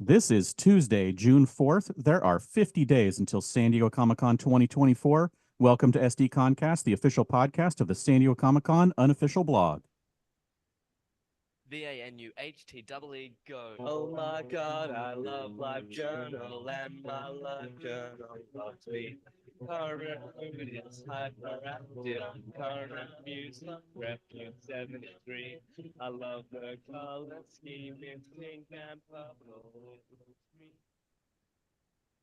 This is Tuesday, June 4th. There are 50 days until San Diego Comic-Con 2024. Welcome to SDConCast, the official podcast of the San Diego Comic-Con unofficial blog. VANUHTEE go. Oh my god, I love Live Journal and my Live Journal loves me. Current movies, hyperactive, current music, Refuge 73. I love the color scheme in pink and purple.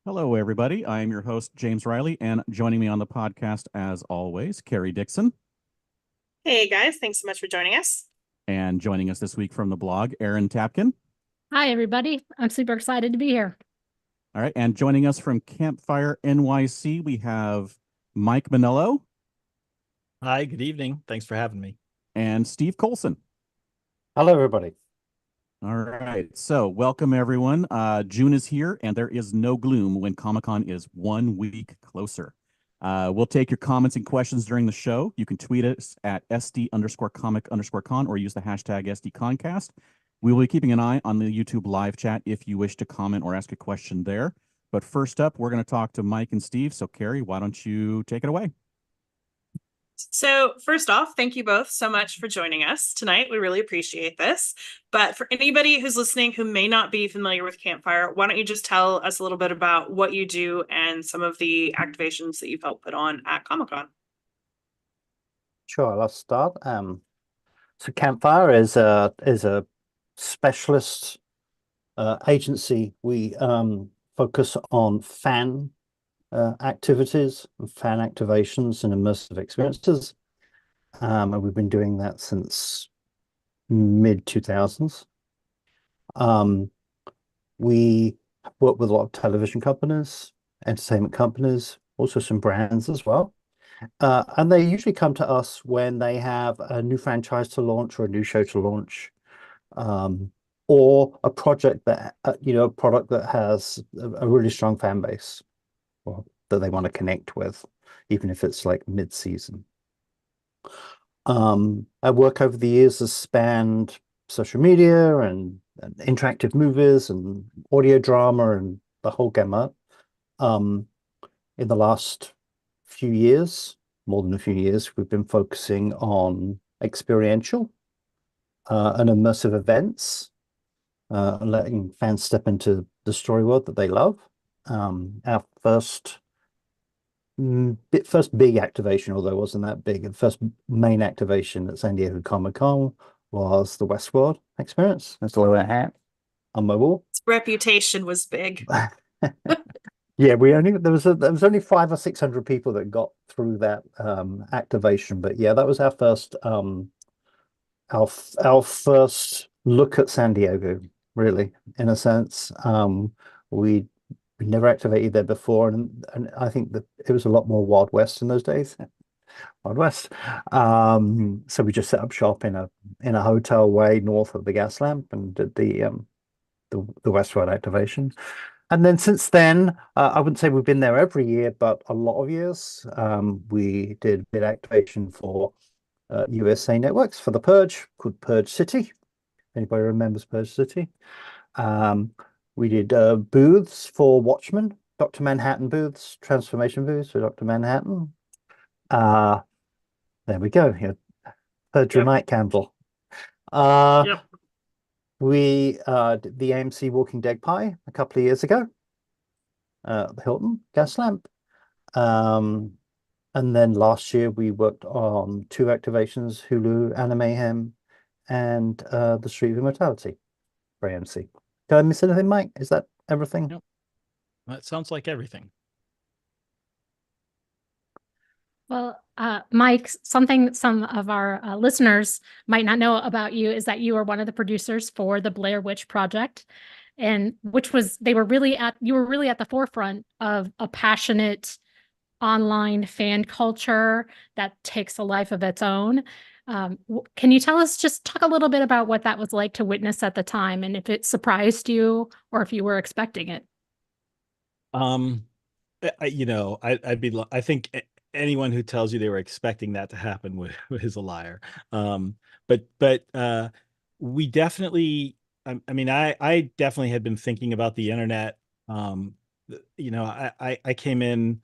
Hello, everybody. I am your host, James Riley, and joining me on the podcast, as always, Carrie Dixon. Hey, guys. Thanks so much for joining us. And joining us this week from the blog, Erin Tapkin. Hi, everybody. I'm super excited to be here. All right. And joining us from Campfire NYC, we have Mike Monello. Hi, good evening. Thanks for having me. And Steve Coulson. Hello, everybody. All right. So welcome, everyone. June is here, and there is no gloom when Comic-Con is 1 week closer. We'll take your comments and questions during the show. You can tweet us at SD_comic_con or use the hashtag SDConCast. We will be keeping an eye on the YouTube live chat if you wish to comment or ask a question there. But first up, we're going to talk to Mike and Steve. So, Carrie, why don't you take it away? So first off, thank you both so much for joining us tonight. We really appreciate this. But for anybody who's listening who may not be familiar with Campfire, why don't you just tell us a little bit about what you do and some of the activations that you've helped put on at Comic-Con? Sure, I'll start. So Campfire is a specialist agency. We focus on fan activities and fan activations and immersive experiences. And we've been doing that since mid-2000s. We work with a lot of television companies, entertainment companies, also some brands as well. And they usually come to us when they have a new franchise to launch or a new show to launch, or a project that, a product that has a really strong fan base, or that they want to connect with, even if it's like mid-season. Our work over the years has spanned social media and interactive movies and audio drama and the whole gamut. In the last few years, more than a few years, we've been focusing on experiential and immersive events, letting fans step into the story world that they love. Our first big activation, although it wasn't that big, the first main activation at San Diego Comic-Con was the Westworld experience. There's a little hat on my wall. Its reputation was big. Yeah, there was only 500 or 600 people that got through that activation, but yeah, that was our first our first look at San Diego, really, in a sense. We never activated there before, and I think that it was a lot more Wild West in those days. Wild West. So we just set up shop in a hotel way north of the gas lamp and did the Westworld activation. And then since then, I wouldn't say we've been there every year, but a lot of years. We did bid activation for USA Networks for The Purge, called Purge City. Anybody remembers Purge City? We did booths for Watchmen, Dr. Manhattan booths, transformation booths for Dr. Manhattan. There we go. Purge your night candle. Yep. We did the AMC Walking Dead pie a couple of years ago, the Hilton gas lamp. And then last year we worked on 2 activations, Hulu, Animayhem, and the Street of Immortality for AMC. Did I miss anything, Mike? Is that everything? Nope. That sounds like everything. Well, Mike, something some of our listeners might not know about you is that you are one of the producers for the Blair Witch Project, and you were really at the forefront of a passionate online fan culture that takes a life of its own. Can you talk a little bit about what that was like to witness at the time, and if it surprised you or if you were expecting it? I think anyone who tells you they were expecting that to happen is a liar. But we definitely I mean, I definitely had been thinking about the internet. I came in,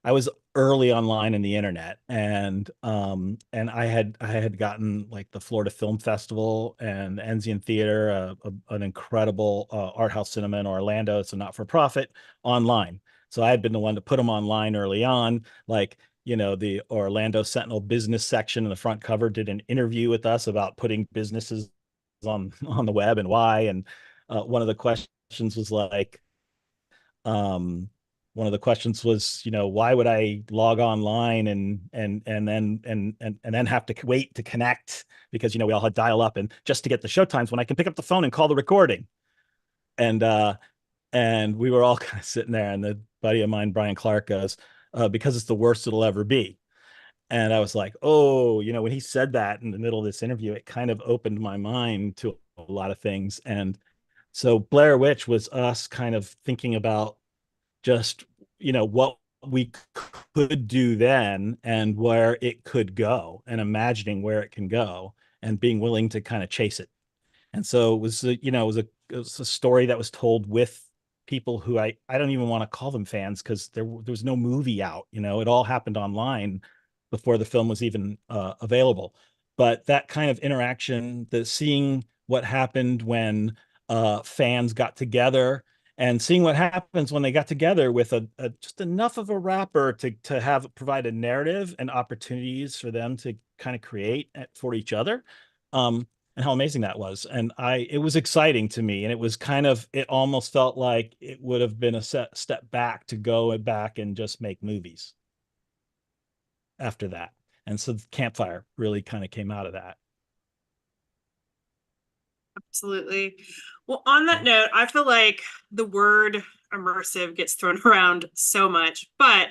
I was early online in the internet, and I had gotten like the Florida Film Festival and the Enzian Theater, an incredible art house cinema in Orlando. It's a not-for-profit online. So I had been the one to put them online early on. Like, the Orlando Sentinel business section in the front cover did an interview with us about putting businesses on the web and why. And one of the questions was like, um, why would I log online and then have to wait to connect because we all had dial up and just to get the showtimes when I can pick up the phone and call the recording. And we were all kind of sitting there, and the buddy of mine, Brian Clark, goes, because it's the worst it'll ever be. And I was like, oh, when he said that in the middle of this interview, it kind of opened my mind to a lot of things. And so Blair Witch was us kind of thinking about just, what we could do then and where it could go, and imagining where it can go and being willing to kind of chase it. And so it was, it was a story that was told with people who I don't even want to call them fans, because there was no movie out. It all happened online before the film was even available. But that kind of interaction, the seeing what happened when fans got together, and seeing what happens when they got together with just enough of a wrapper to have provide a narrative and opportunities for them to kind of create for each other. And how amazing that was. And it was exciting to me. And it almost felt like it would have been a step back to go back and just make movies after that. And so Campfire really kind of came out of that. Absolutely. Well, on that note, I feel like the word immersive gets thrown around so much, but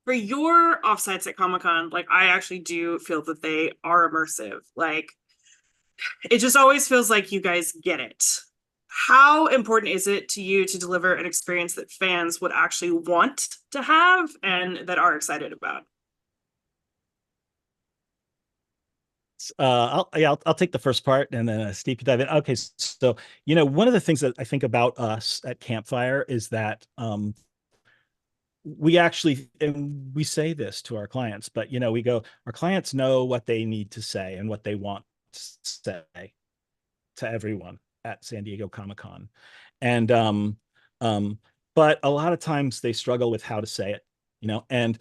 for your offsites at Comic-Con, like, I actually do feel that they are immersive. Like, it just always feels like you guys get it. How important is it to you to deliver an experience that fans would actually want to have and that are excited about? I'll take the first part, and then Steve can dive in. Okay, so one of the things that I think about us at Campfire is that we actually, and we say this to our clients, but we go, our clients know what they need to say and what they want to say to everyone at San Diego Comic-Con. And but a lot of times they struggle with how to say it, and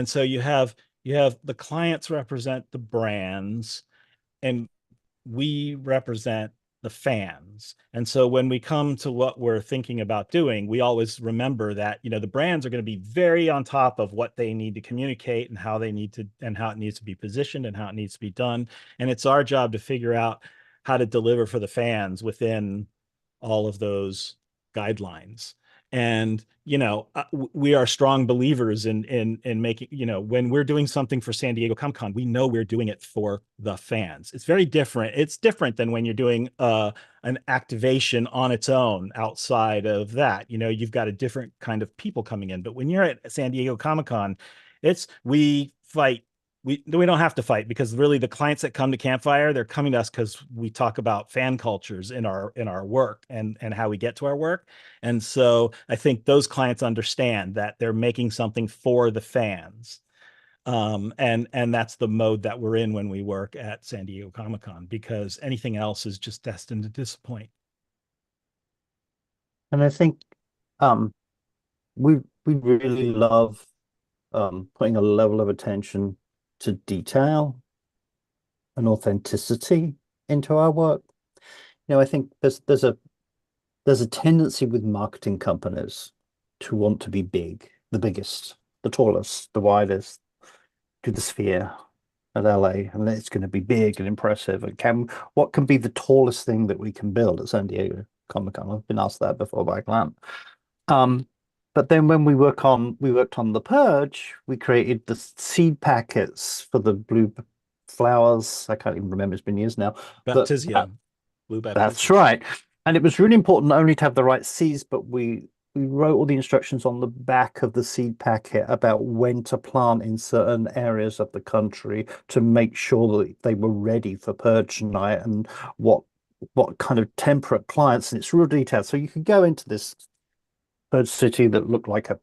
so you have the clients represent the brands, and we represent the fans. And so when we come to what we're thinking about doing, we always remember that the brands are going to be very on top of what they need to communicate and how they need to, and how it needs to be positioned and how it needs to be done. And it's our job to figure out how to deliver for the fans within all of those guidelines. And we are strong believers in making, when we're doing something for San Diego Comic-Con, we know we're doing it for the fans. It's very different. It's different than when you're doing an activation on its own outside of that. You've got a different kind of people coming in. But when you're at San Diego Comic-Con, we fight. We don't have to fight, because really the clients that come to Campfire, they're coming to us because we talk about fan cultures in our work and how we get to our work. And so I think those clients understand that they're making something for the fans. And that's the mode that we're in when we work at San Diego Comic-Con, because anything else is just destined to disappoint. And I think we really love putting a level of attention to detail and authenticity into our work. I think there's a tendency with marketing companies to want to be big, the biggest, the tallest, the widest, to the sphere at LA, and it's going to be big and impressive. And what can be the tallest thing that we can build at San Diego Comic-Con? I've been asked that before by a client. But then when we worked on The Purge, we created the seed packets for the blue flowers. I can't even remember, it's been years now. Baptisia. Blue Baptisia. That's right. And it was really important not only to have the right seeds, but we wrote all the instructions on the back of the seed packet about when to plant in certain areas of the country to make sure that they were ready for Purge night, and what what kind of temperate clients, and it's real detailed. So you could go into this third city that looked like a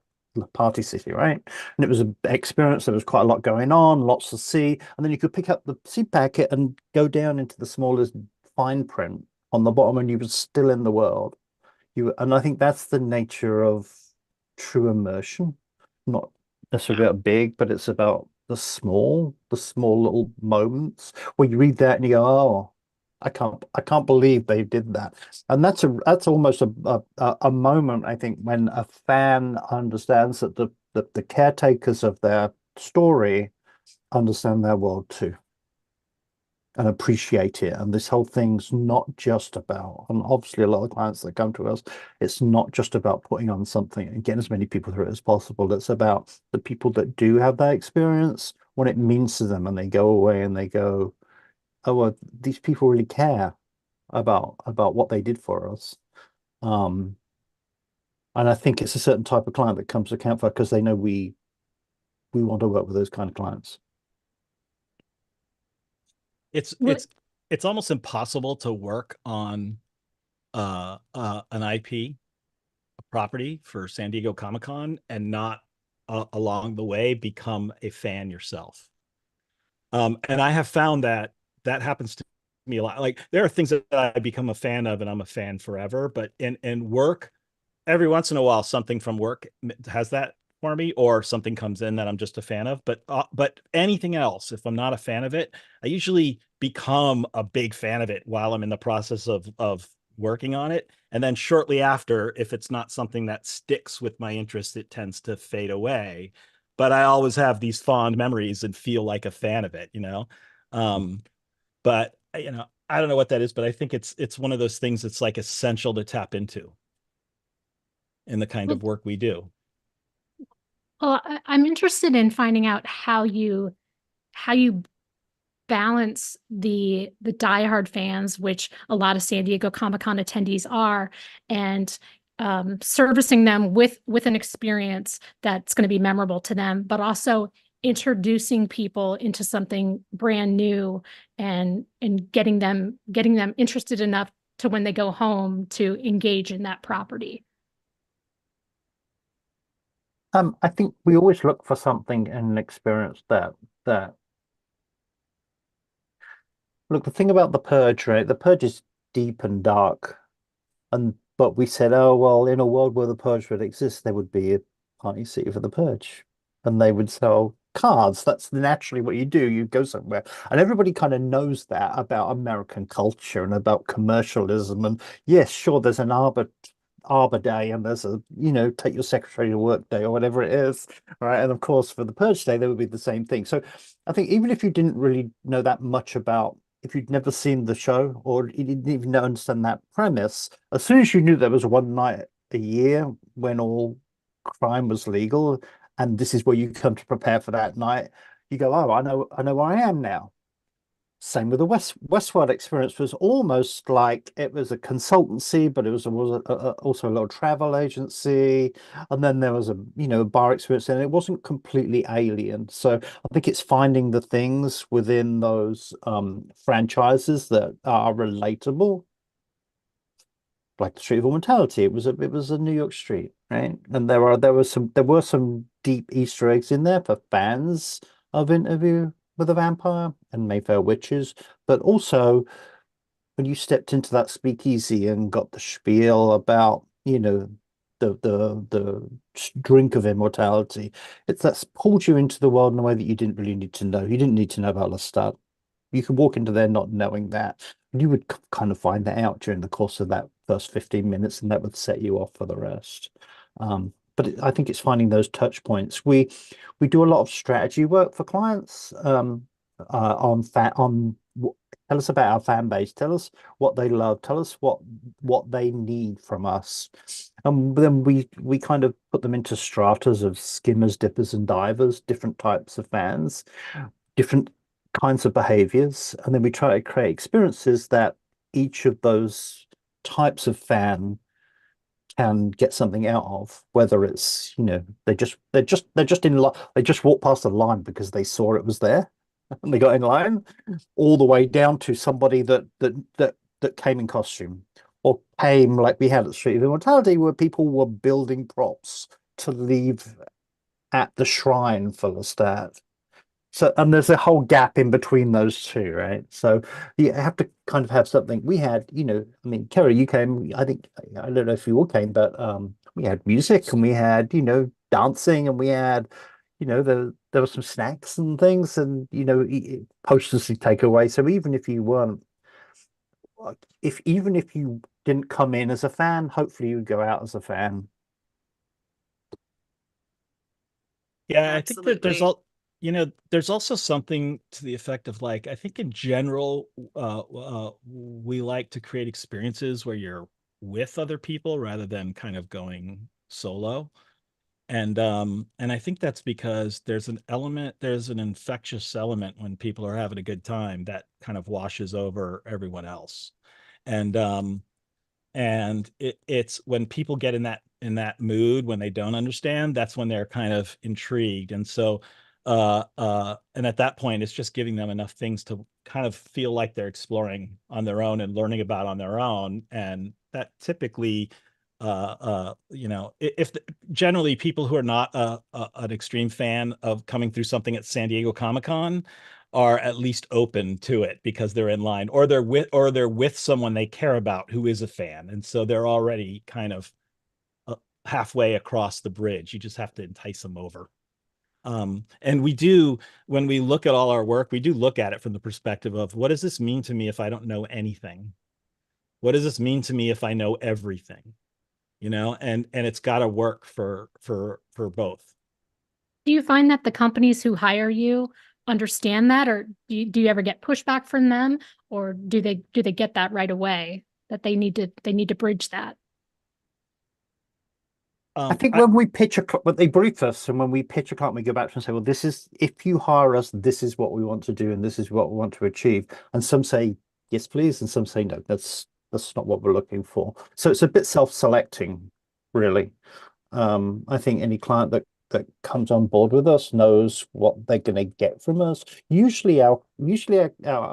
party city, right? And it was an experience. There was quite a lot going on, lots to see, and then you could pick up the seed packet and go down into the smallest fine print on the bottom, and you were still in the world. And I think that's the nature of true immersion. Not necessarily about big, but it's about the small little moments where you read that and you go, "Oh, I can't believe they did that." And that's almost a moment, I think, when a fan understands that the caretakers of their story understand their world too and appreciate it. And this whole thing's not just about, and obviously a lot of clients that come to us, it's not just about putting on something and getting as many people through it as possible. It's about the people that do have that experience, what it means to them, and they go away and they go, "Oh, well, these people really care about what they did for us." And I think it's a certain type of client that comes to Campfire because they know we want to work with those kind of clients. It's almost impossible to work on an IP property for San Diego Comic-Con and not along the way become a fan yourself. And I have found that happens to me a lot. Like there are things that I become a fan of and I'm a fan forever, but in work, every once in a while something from work has that for me, or something comes in that I'm just a fan of. But anything else, if I'm not a fan of it, I usually become a big fan of it while I'm in the process of working on it. And then shortly after, if it's not something that sticks with my interest, it tends to fade away. But I always have these fond memories and feel like a fan of it, you know? But you know, I don't know what that is, but I think it's one of those things that's like essential to tap into in the kind of work we do. Well, I'm interested in finding out how you balance the diehard fans, which a lot of San Diego Comic-Con attendees are, and servicing them with an experience that's going to be memorable to them, but also introducing people into something brand new and getting them interested enough to when they go home to engage in that property. I think we always look for something in an experience that look, the thing about the Purge, right? The Purge is deep and dark, but we said, oh well, in a world where the Purge would exist, there would be a party city for the Purge, and they would sell cards. That's naturally what you do. You go somewhere, and everybody kind of knows that about American culture and about commercialism. And yes, sure, there's an Arbor Day and there's a, take your secretary to work day or whatever it is, right? And of course, for the Purge Day, there would be the same thing. So I think even if you didn't really know that much about, if you'd never seen the show or you didn't even understand that premise, as soon as you knew there was one night a year when all crime was legal and this is where you come to prepare for that night, you go, oh, I know where I am now. Same with the Westworld experience. Was almost like it was a consultancy, but it was also a little travel agency, and then there was a bar experience, and it wasn't completely alien. So I think it's finding the things within those franchises that are relatable, like the Street of Immortality. It was a New York street, right? And there were some deep Easter eggs in there for fans of Interview with a Vampire and Mayfair Witches, but also when you stepped into that speakeasy and got the spiel about the drink of immortality, that's pulled you into the world in a way that you didn't really need to know. You didn't need to know about Lestat. You could walk into there not knowing that. You would kind of find that out during the course of that first 15 minutes, and that would set you off for the rest. But I think it's finding those touch points. We do a lot of strategy work for clients tell us about our fan base, tell us what they love, tell us what they need from us, and then we kind of put them into stratas of skimmers, dippers, and divers, different types of fans, different kinds of behaviors, and then we try to create experiences that each of those types of fan can get something out of, whether it's they just walked past the line because they saw it was there and they got in line, all the way down to somebody that that came in costume, or came like we had at Street of Immortality, where people were building props to leave at the shrine for Lestat. So, and there's a whole gap in between those two, right? So you have to kind of have something. We had, I mean, Kerry, you came, I think, I don't know if you all came, but we had music and we had, dancing, and we had, there were some snacks and things, and, posters to take away. So even if you weren't, even if you didn't come in as a fan, hopefully you would go out as a fan. Yeah, I think that there's Absolutely. there's also something to the effect of, like, I think in general, we like to create experiences where you're with other people rather than kind of going solo. And I think that's because there's an infectious element when people are having a good time that kind of washes over everyone else. And it's when people get in that mood, when they don't understand, that's when they're kind of intrigued. And so and at that point, it's just giving them enough things to kind of feel like they're exploring on their own and learning about on their own. And that typically, if generally people who are not an extreme fan of coming through something at San Diego Comic-Con are at least open to it because they're in line, or they're with someone they care about who is a fan, and so they're already kind of halfway across the bridge. You just have to entice them over. And when we look at all our work, we do look at it from the perspective of, what does this mean to me if I don't know anything? What does this mean to me if I know everything? And it's got to work for both. Do you find that the companies who hire you understand that, or do you ever get pushback from them, or do they get that right away, that they need to bridge that? I think when we pitch when they brief us, and when we pitch a client, we go back to them and say, well, this is, if you hire us, this is what we want to do, and this is what we want to achieve. And some say, yes, please. And some say, no, that's not what we're looking for. So it's a bit self-selecting, really. I think any client that comes on board with us knows what they're going to get from us. Usually our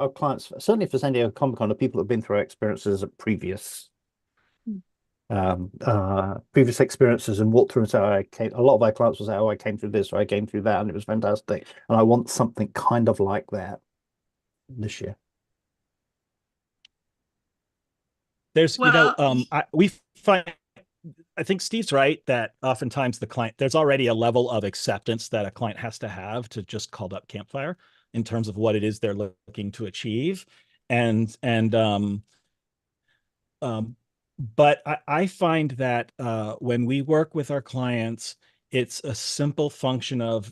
clients, certainly for San Diego Comic-Con, are people that have been through our experiences at previous experiences and walked through and say, a lot of our clients will say, I came through this, or I came through that, and it was fantastic, and I want something kind of like that this year. There's, we find, I think Steve's right that oftentimes the client, there's already a level of acceptance that a client has to have to just call up Campfire in terms of what it is they're looking to achieve. But I find that when we work with our clients, it's a simple function of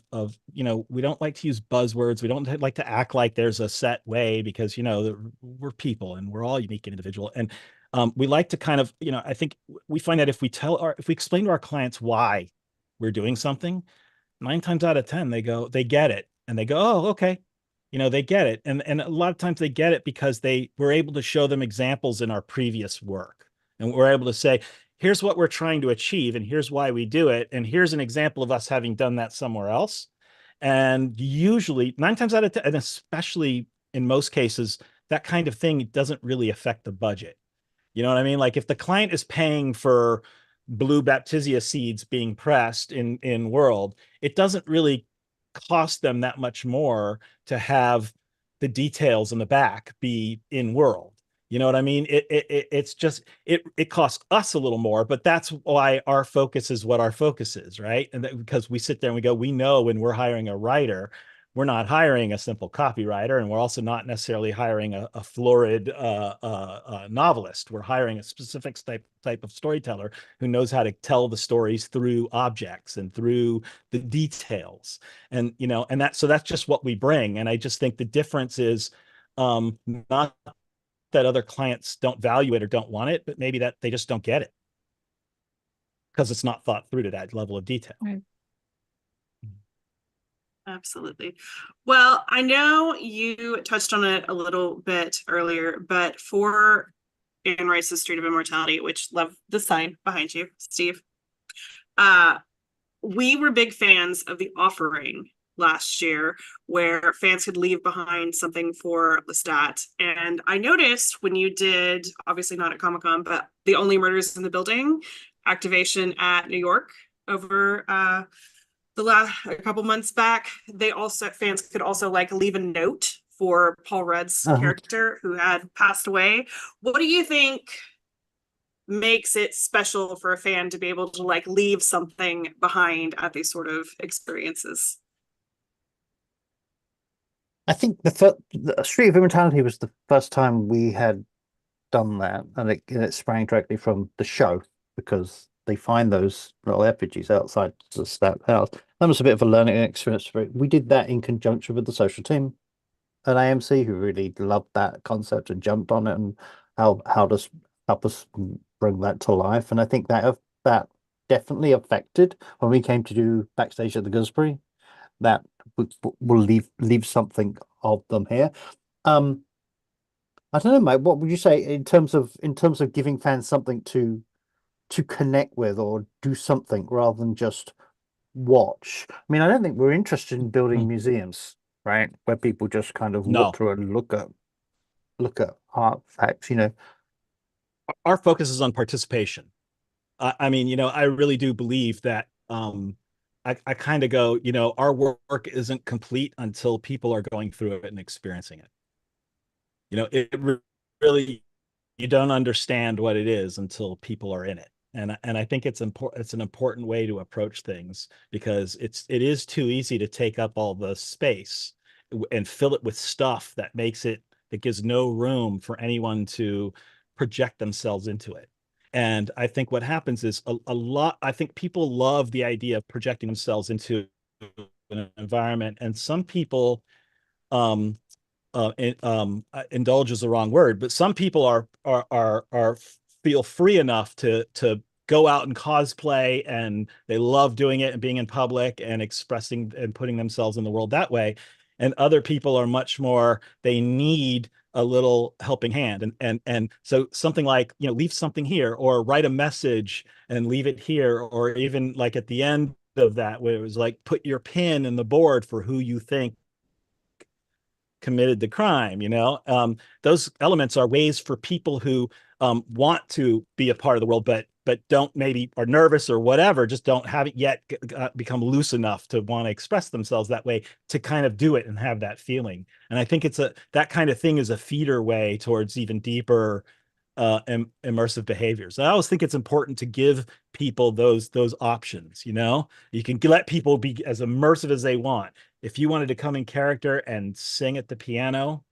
we don't like to use buzzwords. We don't like to act like there's a set way, because we're people and we're all unique and individual. And we like to kind of, I think we find that if we explain to our clients why we're doing something, 9 times out of 10 they get it, and they go, oh, okay. They get it. And a lot of times they get it because we're able to show them examples in our previous work. And we're able to say, here's what we're trying to achieve, and here's why we do it. And here's an example of us having done that somewhere else. And usually 9 times out of 10, and especially in most cases, that kind of thing doesn't really affect the budget. You know what I mean? Like, if the client is paying for blue baptisia seeds being pressed in World, it doesn't really cost them that much more to have the details in the back be in World. You know what I mean? It's just, it costs us a little more, but that's why our focus is what our focus is, right? And because we sit there and we go, we know when we're hiring a writer, we're not hiring a simple copywriter, and we're also not necessarily hiring a florid novelist. We're hiring a specific type of storyteller who knows how to tell the stories through objects and through the details. And so that's just what we bring. And I just think the difference is not that other clients don't value it or don't want it, but maybe that they just don't get it because it's not thought through to that level of detail. Right. Absolutely. Well, I know you touched on it a little bit earlier, but for Anne Rice's Street of Immortality, which love the sign behind you, Steve, we were big fans of the offering last year where fans could leave behind something for Lestat. And I noticed when you did, obviously not at Comic-Con, but the Only Murders in the Building activation at New York over a couple months back, fans could also like leave a note for Paul Rudd's character who had passed away. What do you think makes it special for a fan to be able to like leave something behind at these sort of experiences? I think the Street of Immortality was the first time we had done that, and it sprang directly from the show because they find those little effigies outside the stat house. That was a bit of a learning experience for it. We did that in conjunction with the social team at AMC, who really loved that concept and jumped on it, and how does help us bring that to life. And I think that definitely affected when we came to do backstage at the Gooseberry. That will leave something of them here. I don't know, Mike. What would you say in terms of giving fans something to connect with or do something rather than just watch? I mean, I don't think we're interested in building museums, right, where people just kind of walk through and look at artifacts. Our focus is on participation. I mean, I really do believe that. I kind of go, our work isn't complete until people are going through it and experiencing it. It really, you don't understand what it is until people are in it. And I think it's important. It's an important way to approach things because it is too easy to take up all the space and fill it with stuff that gives no room for anyone to project themselves into it. And I think what happens is I think people love the idea of projecting themselves into an environment, and some people indulge is the wrong word, but some people are feel free enough to go out and cosplay, and they love doing it and being in public and expressing and putting themselves in the world that way. And other people are much more, they need a little helping hand. And so something like, leave something here or write a message and leave it here, or even like at the end of that, where it was like, put your pin in the board for who you think committed the crime. Those elements are ways for people who want to be a part of the world, but don't, maybe are nervous or whatever, just haven't yet become loose enough to want to express themselves that way, to kind of do it and have that feeling. And I think that kind of thing is a feeder way towards even deeper immersive behaviors. I always think it's important to give people those options. You can let people be as immersive as they want. If you wanted to come in character and sing at the piano,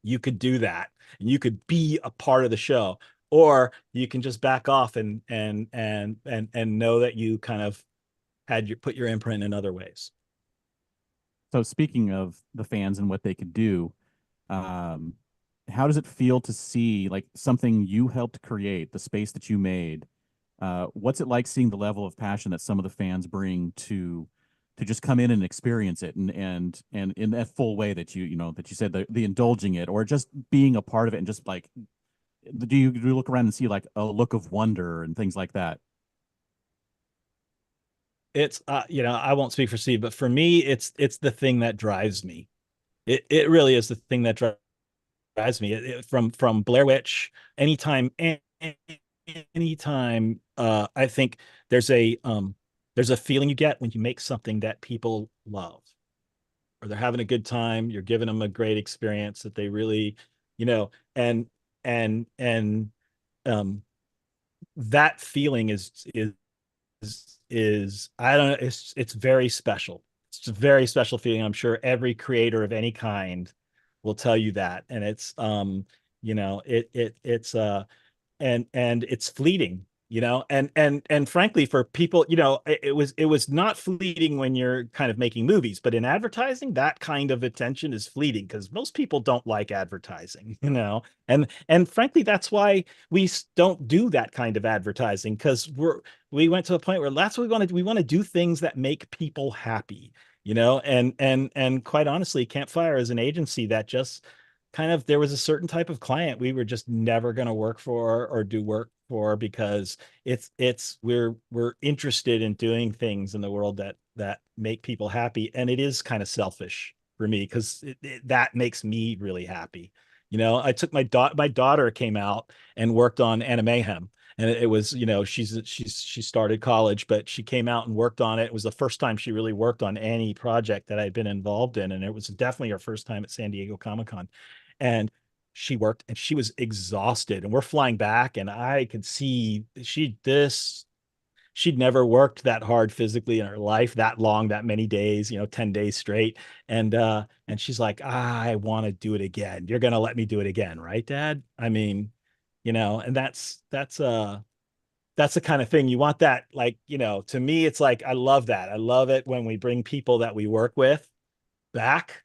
you could do that, and you could be a part of the show. Or you can just back off and know that you kind of put your imprint in other ways. So speaking of the fans and what they could do, how does it feel to see like something you helped create, the space that you made? What's it like seeing the level of passion that some of the fans bring to just come in and experience it, and in that full way that you said, the indulging it or just being a part of it, and just like, do you look around and see like a look of wonder and things like that? It's I won't speak for Steve, but for me, it's the thing that drives me. It really is the thing that drives me. From Blair Witch, anytime I think there's a feeling you get when you make something that people love, or they're having a good time, you're giving them a great experience that they really, and that feeling is I don't know, it's very special. It's a very special feeling. I'm sure every creator of any kind will tell you that. And it's it's fleeting, and frankly, for people, it was not fleeting when you're kind of making movies, but in advertising, that kind of attention is fleeting because most people don't like advertising, and frankly, that's why we don't do that kind of advertising, because we went to a point where that's what we want to do. We want to do things that make people happy, and quite honestly, Campfire is an agency that just kind of, there was a certain type of client we were just never going to work for or do work for, because we're interested in doing things in the world that that make people happy. And it is kind of selfish for me because that makes me really happy. You know, I took my daughter came out and worked on Animayhem. And it was, you know, she started college, but she came out and worked on it. It was the first time she really worked on any project that I'd been involved in. And it was definitely her first time at San Diego Comic-Con. And she worked and she was exhausted. And we're flying back, and I could see she'd never worked that hard physically in her life, that long, that many days, you know, 10 days straight. And she's like, I want to do it again. You're going to let me do it again, right, Dad? I mean, you know, and that's the kind of thing you want. That, like, you know, to me, it's like, I love that. I love it when we bring people that we work with back,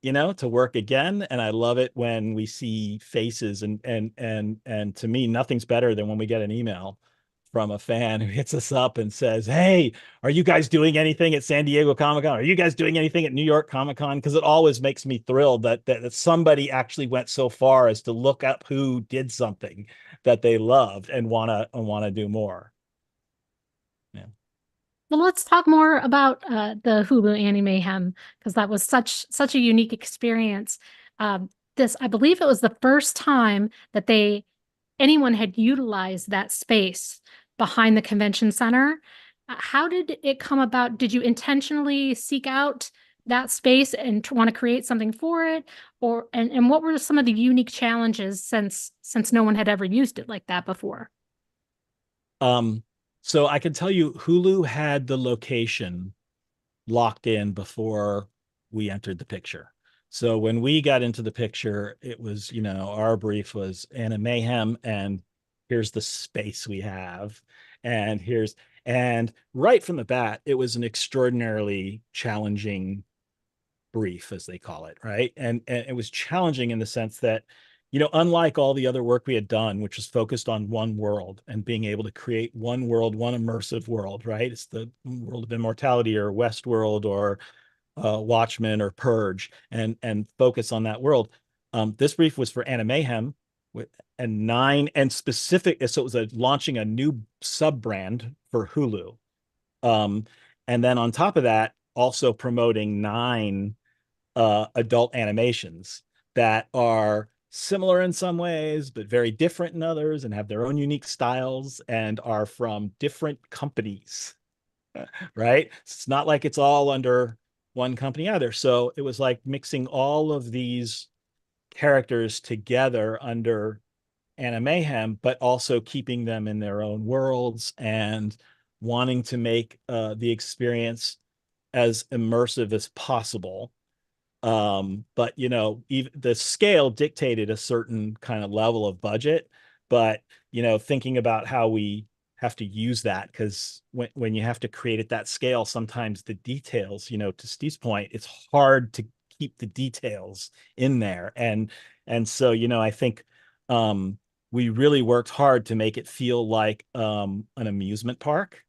you know, to work again. And I love it when we see faces, and to me, nothing's better than when we get an email from a fan who hits us up and says, hey, are you guys doing anything at San Diego Comic-Con? Are you guys doing anything at New York Comic-Con? Because it always makes me thrilled that somebody actually went so far as to look up who did something that they loved and wanna do more. Yeah. Well, let's talk more about the Hulu Animayhem, because that was such a unique experience. I believe it was the first time that anyone had utilized that space behind the convention center. How did it come about? Did you intentionally seek out that space and want to create something for it, and what were some of the unique challenges since no one had ever used it like that before? So I can tell you, Hulu had the location locked in before we entered the picture. So when we got into the picture, it was, you know, our brief was Animayhem, and here's the space we have, and right from the bat, it was an extraordinarily challenging brief, as they call it, right? And it was challenging in the sense that, you know, unlike all the other work we had done, which was focused on one world and being able to create one world, one immersive world, right? It's the World of Immortality or Westworld or Watchmen or Purge, and focus on that world. This brief was for Animayhem and specific, so it was launching a new sub brand for Hulu, and then on top of that, also promoting 9 adult animations that are similar in some ways, but very different in others, and have their own unique styles and are from different companies, right? It's not like it's all under one company either. So it was like mixing all of these characters together under Animayhem, but also keeping them in their own worlds and wanting to make the experience as immersive as possible. But, you know, even the scale dictated a certain kind of level of budget, but, you know, thinking about how we have to use that, because when you have to create at that scale, sometimes the details, you know, to Steve's point, it's hard to keep the details in there. And so, you know, I think we really worked hard to make it feel like an amusement park.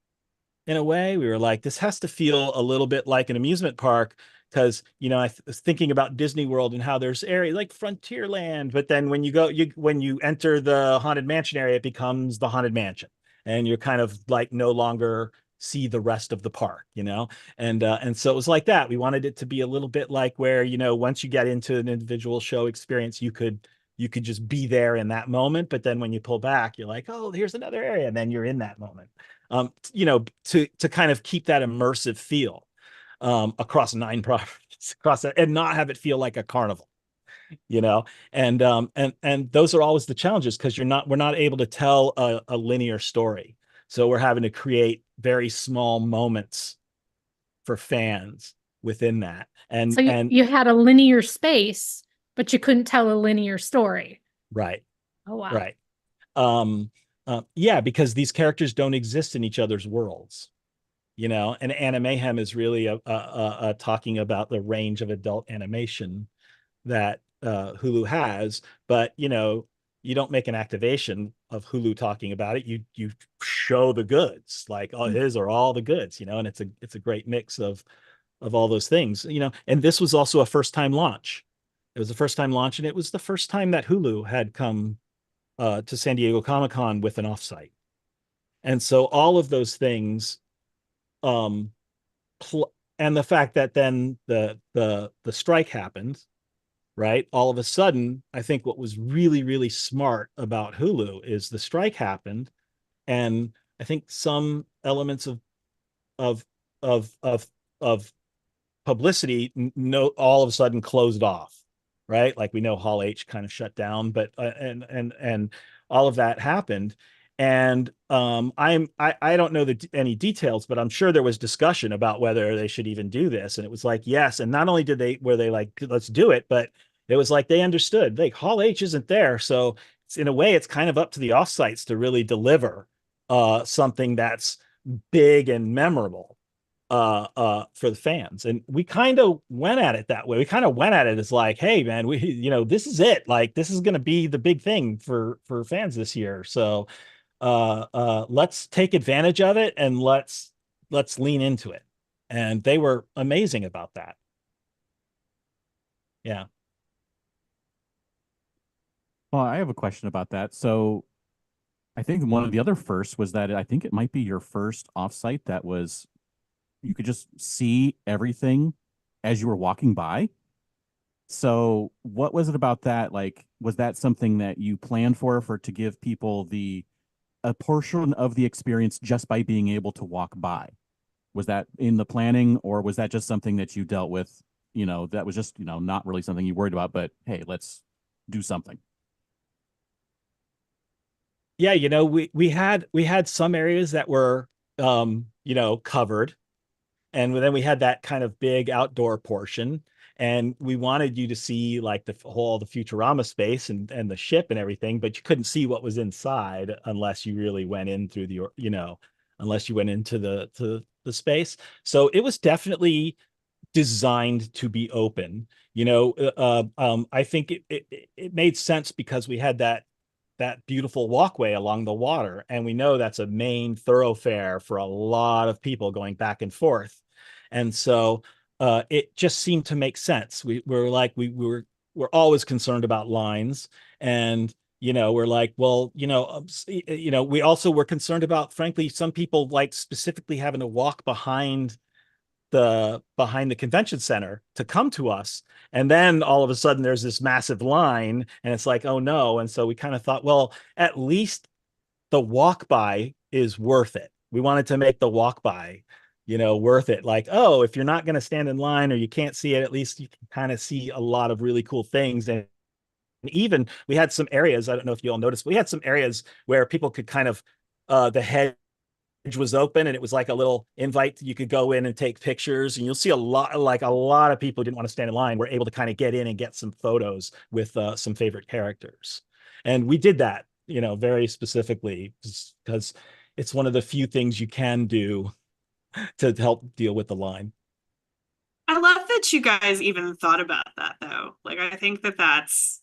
In a way, we were like, this has to feel a little bit like an amusement park, because, you know, I was thinking about Disney World and how there's area like Frontierland, but then when you enter the Haunted Mansion area, it becomes the Haunted Mansion, and you're kind of like no longer see the rest of the park, you know. And so it was like that. We wanted it to be a little bit like where, you know, once you get into an individual show experience, you could just be there in that moment, but then when you pull back, you're like, oh, here's another area, and then you're in that moment. You know, to kind of keep that immersive feel across 9 properties, and not have it feel like a carnival, you know. And those are always the challenges, because we're not able to tell a linear story, so we're having to create very small moments for fans within that. And So you had a linear space, but you couldn't tell a linear story. Right. Oh wow. Right. Yeah, because these characters don't exist in each other's worlds, you know. And Animayhem is really talking about the range of adult animation that Hulu has. But, you know, you don't make an activation of Hulu talking about it. You show the goods, like, oh, his are all the goods, you know. And it's a great mix of all those things, you know. And this was also a first time launch. It was the first time launch, and it was the first time that Hulu had come to San Diego Comic-Con with an offsite. And so all of those things and the fact that then the strike happened, right? All of a sudden, I think what was really, really smart about Hulu is the strike happened, and I think some elements of of of of publicity no all of a sudden closed off, right? Like we know Hall H kind of shut down, but and all of that happened. And I don't know any details, but I'm sure there was discussion about whether they should even do this. And it was like, yes. And not only were they like, let's do it, but it was like they understood like Hall H isn't there. So it's, in a way, it's kind of up to the offsites to really deliver something that's big and memorable for the fans. And we kind of went at it that way. We kind of went at it as like, hey man, this is it. Like this is going to be the big thing for fans this year. So let's take advantage of it and let's lean into it. And they were amazing about that. Yeah. Well, I have a question about that. So I think one of the other firsts was that I think it might be your first offsite that was you could just see everything as you were walking by. So what was it about that? Like, was that something that you planned for to give people a portion of the experience just by being able to walk by? Was that in the planning, or was that just something that you dealt with, that was just, not really something you worried about, but hey, let's do something? Yeah, we had some areas that were covered, and then we had that kind of big outdoor portion, and we wanted you to see like the Futurama space and the ship and everything, but you couldn't see what was inside unless you really went in through unless you went into the space. So it was definitely designed to be open. I think it made sense because we had that beautiful walkway along the water, and we know that's a main thoroughfare for a lot of people going back and forth. And so it just seemed to make sense. We're always concerned about lines, and we're like, well, we also were concerned about, frankly, some people like specifically having to walk behind the convention center to come to us, and then all of a sudden there's this massive line, and it's like, oh no. And so we kind of thought, well, at least the walk by is worth it. We wanted to make the walk by worth it. Like, oh, if you're not going to stand in line or you can't see it, at least you can kind of see a lot of really cool things. And even we had some areas, I don't know if you all noticed, but we had some areas where people could kind of the hedge was open, and it was like a little invite. You could go in and take pictures, and you'll see a lot of people who didn't want to stand in line were able to kind of get in and get some photos with some favorite characters. And we did that, very specifically because it's one of the few things you can do to help deal with the line. I love that you guys even thought about that, though. Like, I think that's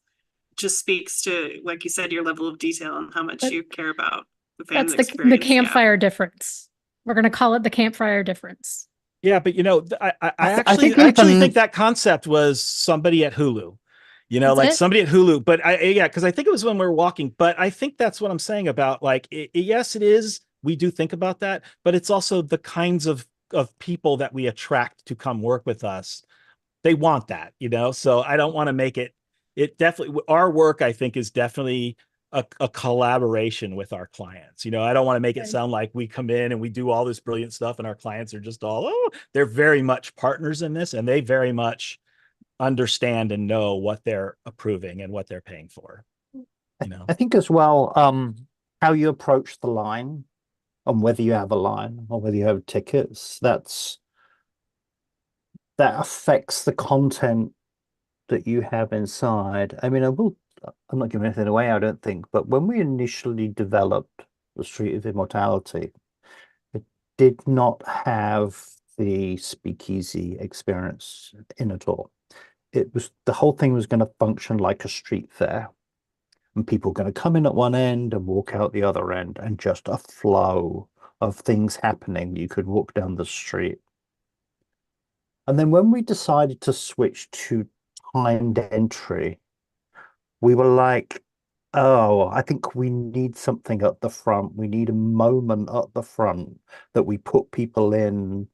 just speaks to, like you said, your level of detail and how much you care about the fans' That's experience. the campfire difference. We're going to call it the campfire difference. Yeah, but I actually think that concept was somebody at Hulu. Somebody at Hulu, but because I think it was when we were walking. But I think that's what I'm saying about like, yes, it is. We do think about that, but it's also the kinds of people that we attract to come work with us. They want that, so I don't want to make it definitely, our work, I think, is definitely a collaboration with our clients. I don't want to make it sound like we come in and we do all this brilliant stuff and our clients are just they're very much partners in this, and they very much understand and know what they're approving and what they're paying for. I think as well, how you approach the line, and whether you have a line or whether you have tickets, that affects the content that you have inside. I mean, I'm not giving anything away, I don't think, but when we initially developed the Street of Immortality, it did not have the speakeasy experience in at all. The whole thing was going to function like a street fair, and people were going to come in at one end and walk out the other end, and just a flow of things happening. You could walk down the street. And then when we decided to switch to timed entry, we were like, oh, I think we need something at the front. We need a moment at the front that we put people in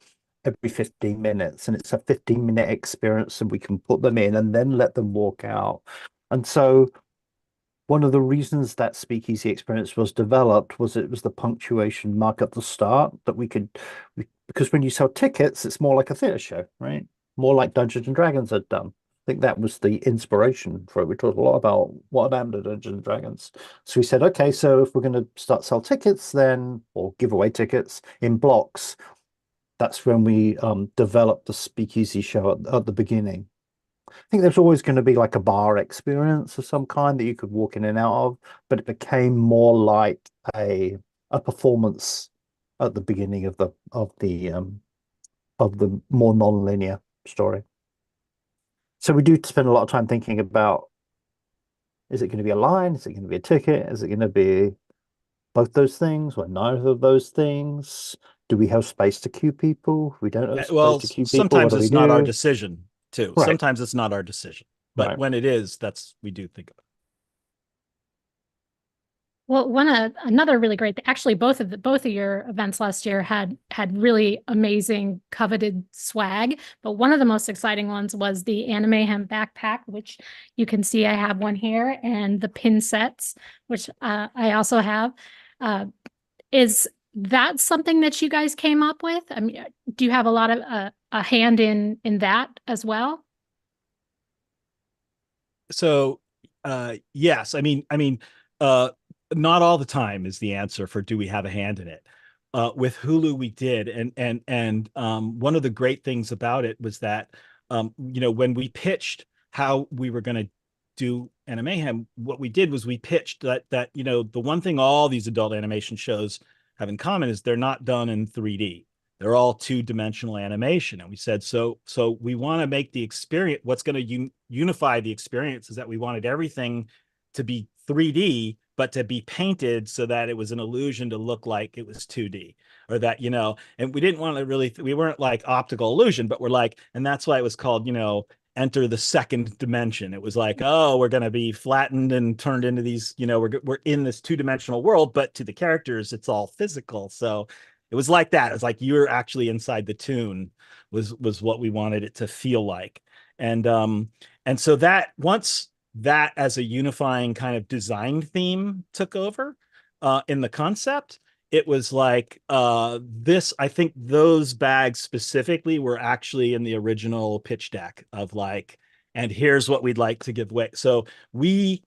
every 15 minutes, and it's a 15-minute experience, and we can put them in and then let them walk out. And so one of the reasons that speakeasy experience was developed was it was the punctuation mark at the start that because when you sell tickets, it's more like a theater show, right? More like Dungeons and Dragons had done. I think that was the inspiration for it. We talked a lot about what happened to Dungeons and Dragons. So we said, okay, so if we're going to start sell tickets then, or give away tickets in blocks, that's when we developed the speakeasy show at the beginning. I think there's always going to be like a bar experience of some kind that you could walk in and out of, but it became more like a performance at the beginning of the more non-linear story. So we do spend a lot of time thinking about, is it going to be a line? Is it going to be a ticket? Is it going to be both those things or neither of those things? Do we have space to queue people? We don't have space to queue people. Sometimes it's not our decision too. Right. Sometimes it's not our decision, but Right. when it is, we do think of it. Well, another really great, actually, both of your events last year had really amazing coveted swag, but one of the most exciting ones was the Animayhem backpack, which you can see I have one here, and the pin sets, which I also have. Is that something that you guys came up with? I mean, do you have a lot of a hand in that as well? So, yes, I mean, not all the time is the answer for do we have a hand in it. With Hulu, we did, and one of the great things about it was that when we pitched how we were going to do Animayhem, what we did was we pitched that the one thing all these adult animation shows have in common is they're not done in 3D. They're all two-dimensional animation, and we said so we want to make the experience. What's going to unify the experience is that we wanted everything to be 3D, but to be painted so that it was an illusion to look like it was 2D, or that, and we didn't want to we weren't like optical illusion, but we're like, and that's why it was called, enter the second dimension. It was like, oh, we're going to be flattened and turned into these, we're in this two-dimensional world, but to the characters, it's all physical. So it was like that. It's like you're actually inside the tune was what we wanted it to feel like. And so that once that as a unifying kind of design theme took over in the concept, it was like I think those bags specifically were actually in the original pitch deck of like, and here's what we'd like to give away. So we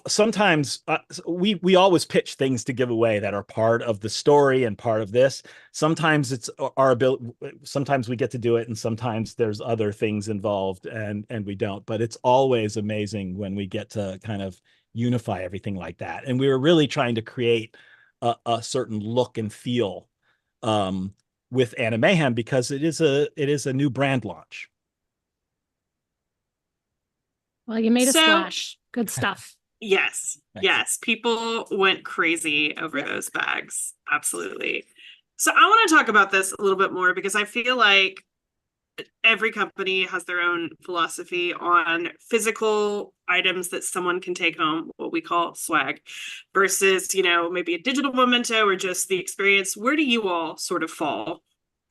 sometimes we always pitch things to give away that are part of the story and part of this. Sometimes it's our ability, sometimes we get to do it, and sometimes there's other things involved and we don't. But it's always amazing when we get to kind of unify everything like that. And we were really trying to create a certain look and feel with Animayhem, because it is a new brand launch. Well, you made a splash. Good stuff. Yes. Thanks. Yes. People went crazy over those bags. Absolutely. So I want to talk about this a little bit more, because I feel like every company has their own philosophy on physical items that someone can take home, what we call swag, versus, maybe a digital memento or just the experience. Where do you all sort of fall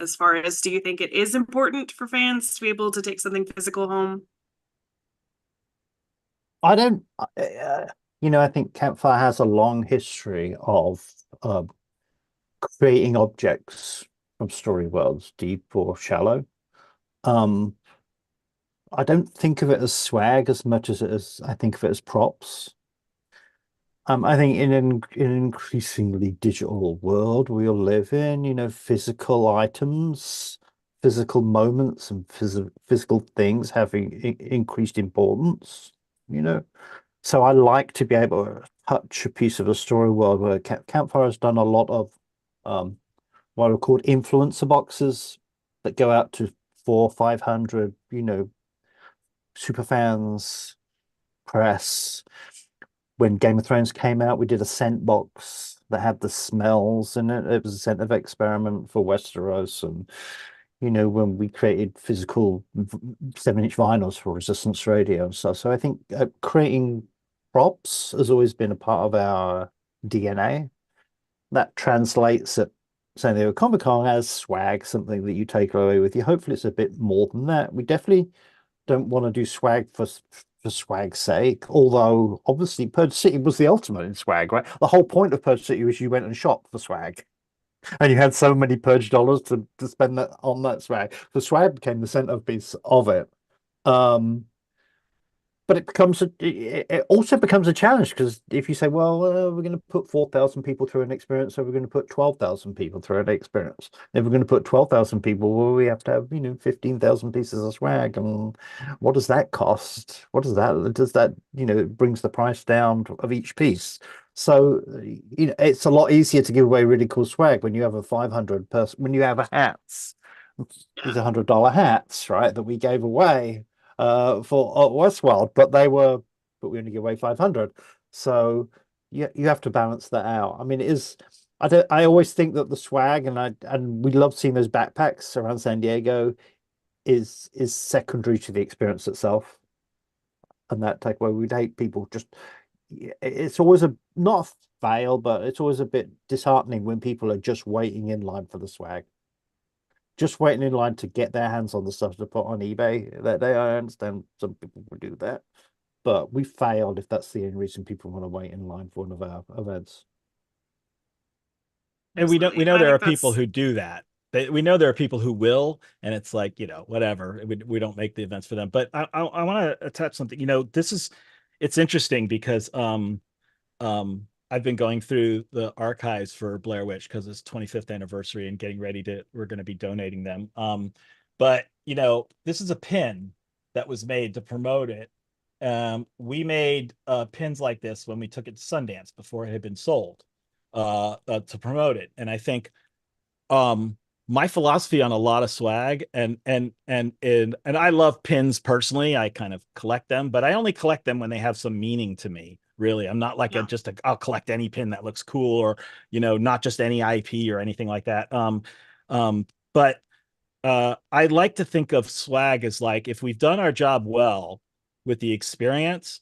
as far as, do you think it is important for fans to be able to take something physical home? I don't, I think Campfire has a long history of creating objects from story worlds, deep or shallow. I don't think of it as swag as much as I think of it as props. I think in an increasingly digital world we all live in, physical items, physical moments, and physical things have increased importance. So I like to be able to touch a piece of a story world where Campfire has done a lot of what are called influencer boxes that go out to 400-500 super fans, press. When Game of Thrones came out, we did a scent box that had the smells in it. It was a scent of experiment for Westeros. And when we created physical 7-inch vinyls for Resistance Radio and stuff. So I think creating props has always been a part of our DNA. That translates at San Diego Comic-Con as swag, something that you take away with you. Hopefully it's a bit more than that. We definitely don't want to do swag for swag's sake, although obviously Purge City was the ultimate in swag, right? The whole point of Purge City was you went and shopped for swag. And you had so many Purge dollars to spend that on that swag. The swag became the centerpiece of it. But it also becomes a challenge, because if you say, well, we're going to put 4,000 people through an experience, so we're going to put 12,000 people through an experience. If we're going to put 12,000 people, well, we have to have 15,000 pieces of swag, and what does that cost? What does that it brings the price down of each piece. So it's a lot easier to give away really cool swag when you have a 500 person, when you have hats, these $100 hats, right, that we gave away for Westworld, but we only give away 500. So you have to balance that out. I mean, I always think that the swag, and we love seeing those backpacks around San Diego, is secondary to the experience itself. And that takeaway, we'd hate people it's always not a fail, but it's always a bit disheartening when people are just waiting in line for the swag. Just waiting in line to get their hands on the stuff to put on eBay that day. I understand some people will do that, but we failed if that's the only reason people want to wait in line for one of our events. And we know there are people who do that. We know there are people who will, and it's like, whatever. We don't make the events for them. But I want to attach something. It's interesting because I've been going through the archives for Blair Witch because it's 25th anniversary and we're going to be donating them. But this is a pin that was made to promote it. We made pins like this when we took it to Sundance before it had been sold to promote it. And I think my philosophy on a lot of swag and I love pins personally. I kind of collect them, but I only collect them when they have some meaning to me. Really, I'm not like I'll collect any pin that looks cool, or not just any IP or anything like that. But I like to think of swag as like, if we've done our job well with the experience,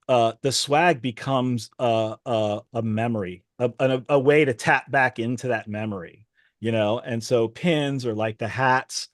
the swag becomes a memory, a way to tap back into that memory, And so pins are like the hats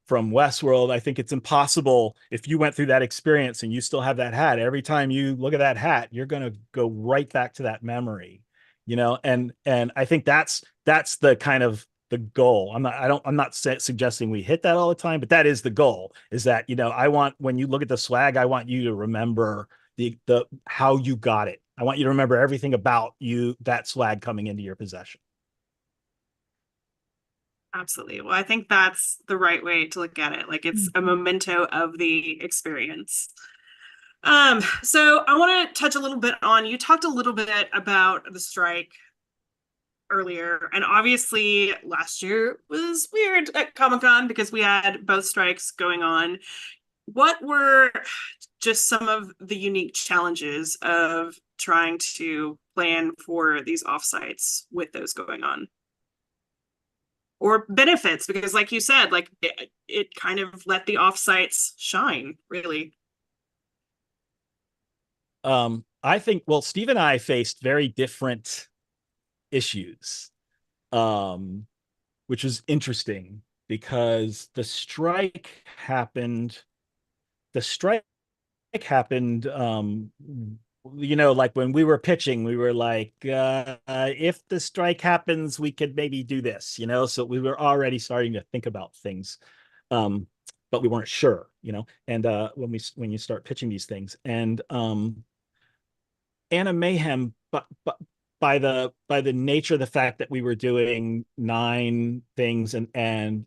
from Westworld. I think it's impossible if you went through that experience and you still have that hat. Every time you look at that hat, you're going to go right back to that memory, and I think that's the kind of the goal. I'm not suggesting we hit that all the time, but that is the goal, is that, I want, when you look at the swag, I want you to remember the how you got it. I want you to remember everything about that swag coming into your possession. Absolutely. Well, I think that's the right way to look at it. Like, it's a memento of the experience. So I want to touch a little bit on, you talked a little bit about the strike earlier, and obviously last year was weird at Comic-Con because we had both strikes going on. What were just some of the unique challenges of trying to plan for these offsites with those going on? Or benefits, because like you said, like it kind of let the offsites shine, really. I think, well, Steve and I faced very different issues, which was interesting because the strike happened, like when we were pitching, we were like, if the strike happens, we could maybe do this, so we were already starting to think about things, but we weren't sure, and when you start pitching these things, and Animayhem, but by the nature of the fact that we were doing 9 things and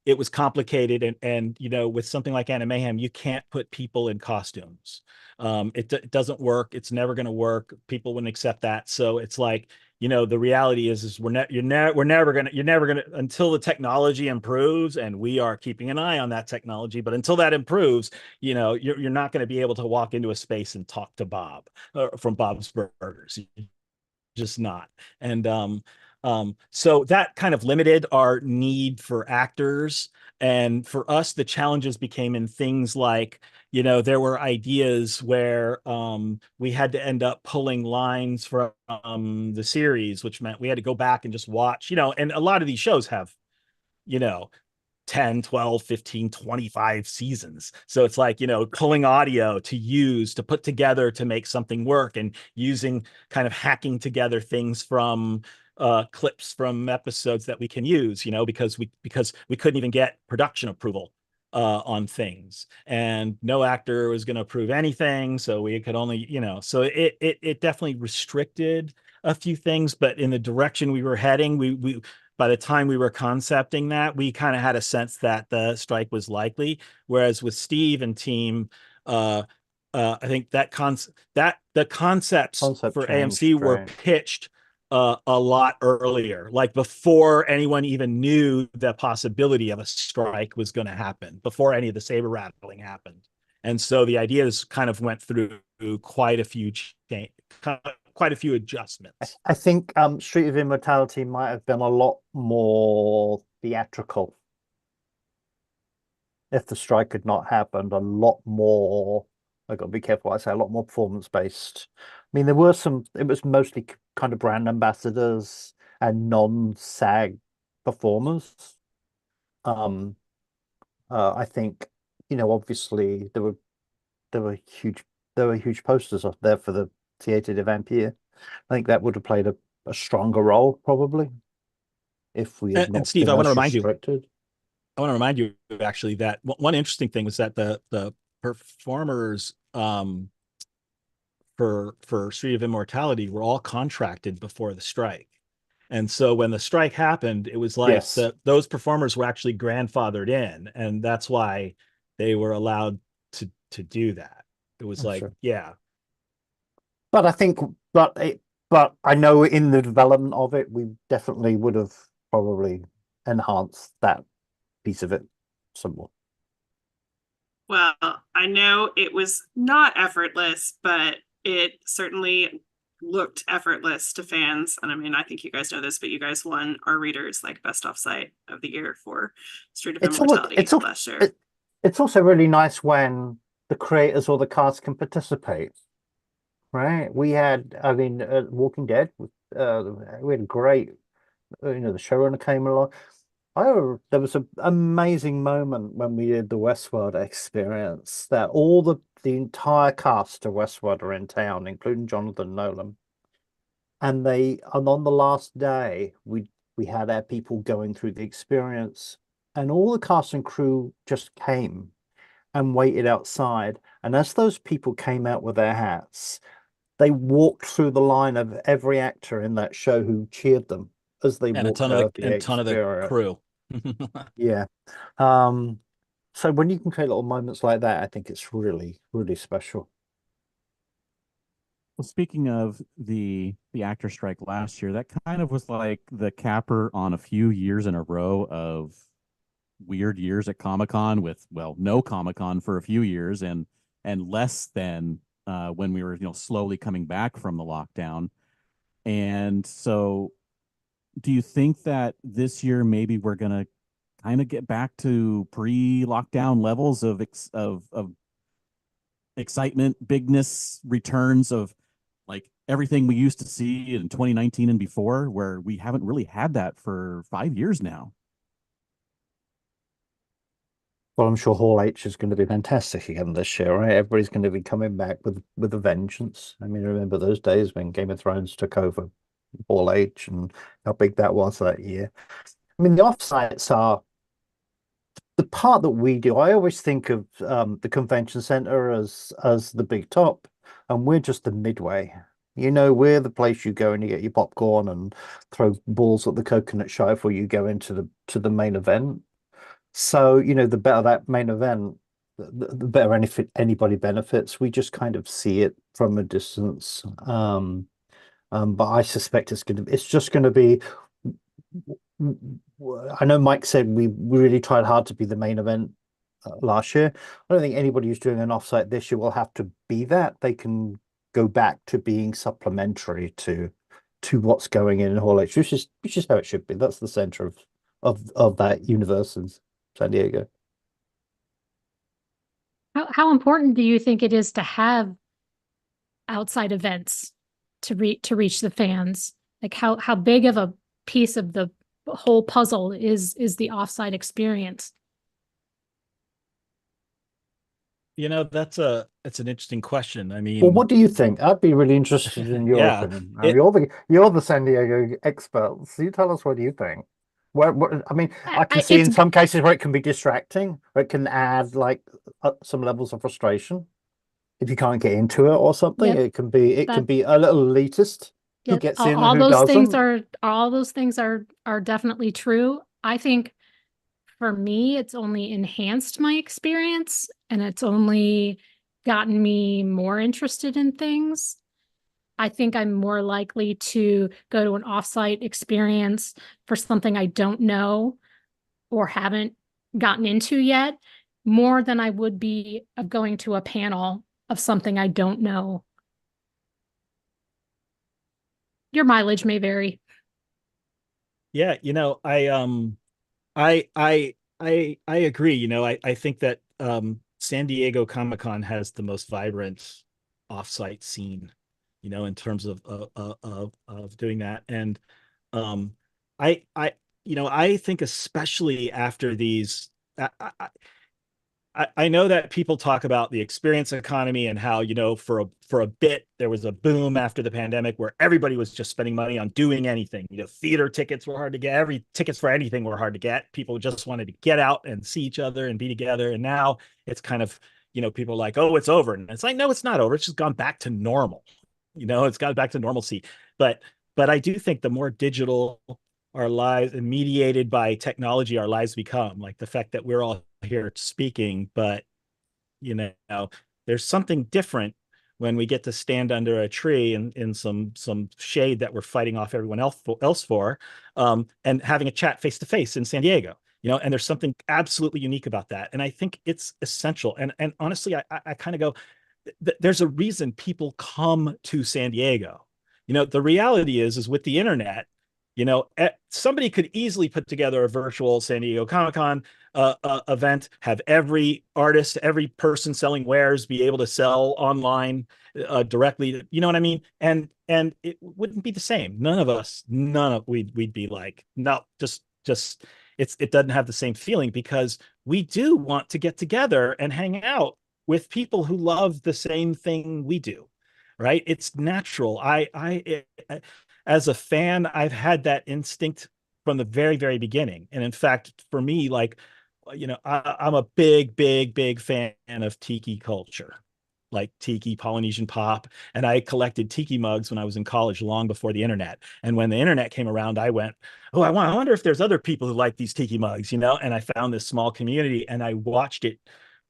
it was complicated, and with something like Animayhem, you can't put people in costumes. It doesn't work. It's never going to work. People wouldn't accept that. So it's like, the reality is you're never gonna, until the technology improves, and we are keeping an eye on that technology. But until that improves, you're not going to be able to walk into a space and talk to Bob from Bob's Burgers. just not. And so that kind of limited our need for actors. And for us, the challenges became in things like, there were ideas where we had to end up pulling lines from the series, which meant we had to go back and just watch, and a lot of these shows have, 10, 12, 15, 25 seasons. So it's like, pulling audio to use, to put together to make something work, and using kind of hacking together things from clips from episodes that we can use, because we couldn't even get production approval on things, and no actor was going to approve anything. So we could only, so it definitely restricted a few things, but in the direction we were heading, we by the time we were concepting that, we kind of had a sense that the strike was likely. Whereas with Steve and team, I think that the concepts for AMC were pitched a lot earlier, like before anyone even knew the possibility of a strike was going to happen, before any of the saber rattling happened. And so the ideas kind of went through quite a few adjustments. I think Street of Immortality might have been a lot more theatrical if the strike had not happened. A lot more, I got to be careful what I say, a lot more performance based. I mean, there were it was mostly kind of brand ambassadors and non-SAG performers. I think, obviously there were huge posters up there for the Theatre de Vampire. I think that would have played a stronger role probably if we had not and Steve, been I want to remind you actually that one interesting thing was that the performers for Street of Immortality were all contracted before the strike. And so when the strike happened, it was like those performers were actually grandfathered in, and that's why they were allowed to do that. It was yeah. But I think, but I know in the development of it, we definitely would have probably enhanced that piece of it somewhat. Well, I know it was not effortless, but it certainly looked effortless to fans. And I mean, I think you guys know this, but you guys won our readers like best offsite of the year for Street of Immortality last year. It's also really nice when the creators or the cast can participate. Right, we had, I mean, Walking Dead. We had a great, the showrunner came along. There was an amazing moment when we did the Westworld experience that all the entire cast of Westworld are in town, including Jonathan Nolan. And on the last day, we had our people going through the experience, and all the cast and crew just came and waited outside. And as those people came out with their hats, they walked through the line of every actor in that show who cheered them as they walked out a ton of the crew. Yeah. So when you can create little moments like that, I think it's really, really special. Well, speaking of the actor strike last year, that kind of was like the capper on a few years in a row of weird years at Comic-Con with, no Comic-Con for a few years and less than when we were, slowly coming back from the lockdown. And so do you think that this year maybe we're going to kind of get back to pre-lockdown levels of excitement, bigness, returns of like everything we used to see in 2019 and before, where we haven't really had that for 5 years now? Well, I'm sure Hall H is going to be fantastic again this year, right? Everybody's going to be coming back with a vengeance. I mean, remember those days when Game of Thrones took over Hall H and how big that was that year. I mean, the offsites are the part that we do. I always think of the convention center as the big top, and we're just the midway. We're the place you go and you get your popcorn and throw balls at the coconut shy before you go into the main event. So, the better that main event, the better anybody benefits. We just kind of see it from a distance. But I suspect it's just going to be. I know Mike said we really tried hard to be the main event last year. I don't think anybody who's doing an offsite this year will have to be that. They can go back to being supplementary to to what's going in Hall H, which is how it should be. That's the center of that universe in San Diego. How important do you think it is to have outside events to reach the fans? Like how big of a piece of the whole puzzle is the offsite experience? That's an interesting question. I mean, Well, what do you think? I'd be really interested in your yeah, opinion. You're the San Diego experts. You tell us, what do you think? I mean, I can see in some cases where it can be distracting, where it can add like some levels of frustration if you can't get into it or something. Yep, It can be a little elitist who gets in and all who those things doesn't. all those things are definitely true. I think for me, it's only enhanced my experience, and it's only gotten me more interested in things. I think I'm more likely to go to an offsite experience for something I don't know or haven't gotten into yet, more than I would be of going to a panel of something I don't know. Your mileage may vary. Yeah, I agree. I think that San Diego Comic-Con has the most vibrant offsite scene, in terms of doing that. And I think especially after these, I know that people talk about the experience economy and how, for a bit there was a boom after the pandemic where everybody was just spending money on doing anything. Theater tickets were hard to get. Tickets for anything were hard to get. People just wanted to get out and see each other and be together. And now it's kind of, people are like, oh, it's over. And it's like, no, it's not over. It's just gone back to normal. It's gone back to normalcy. But I do think the more digital our lives and mediated by technology our lives become, like the fact that we're all here speaking, but there's something different when we get to stand under a tree in some shade that we're fighting off everyone else for, and having a chat face to face in San Diego. And there's something absolutely unique about that, and I think it's essential. And honestly, I kind of go, there's a reason people come to San Diego. The reality is with the internet, somebody could easily put together a virtual San Diego Comic-Con event, have every artist, every person selling wares be able to sell online directly. You know what I mean? And it wouldn't be the same. We'd be like, no, just it doesn't have the same feeling, because we do want to get together and hang out with people who love the same thing we do, right? It's natural. As a fan, I've had that instinct from the very, very beginning. And in fact, for me, like, I'm a big fan of tiki culture, like tiki, Polynesian pop. And I collected tiki mugs when I was in college, long before the internet. And when the internet came around, I went, oh, I wonder if there's other people who like these tiki mugs, and I found this small community, and I watched it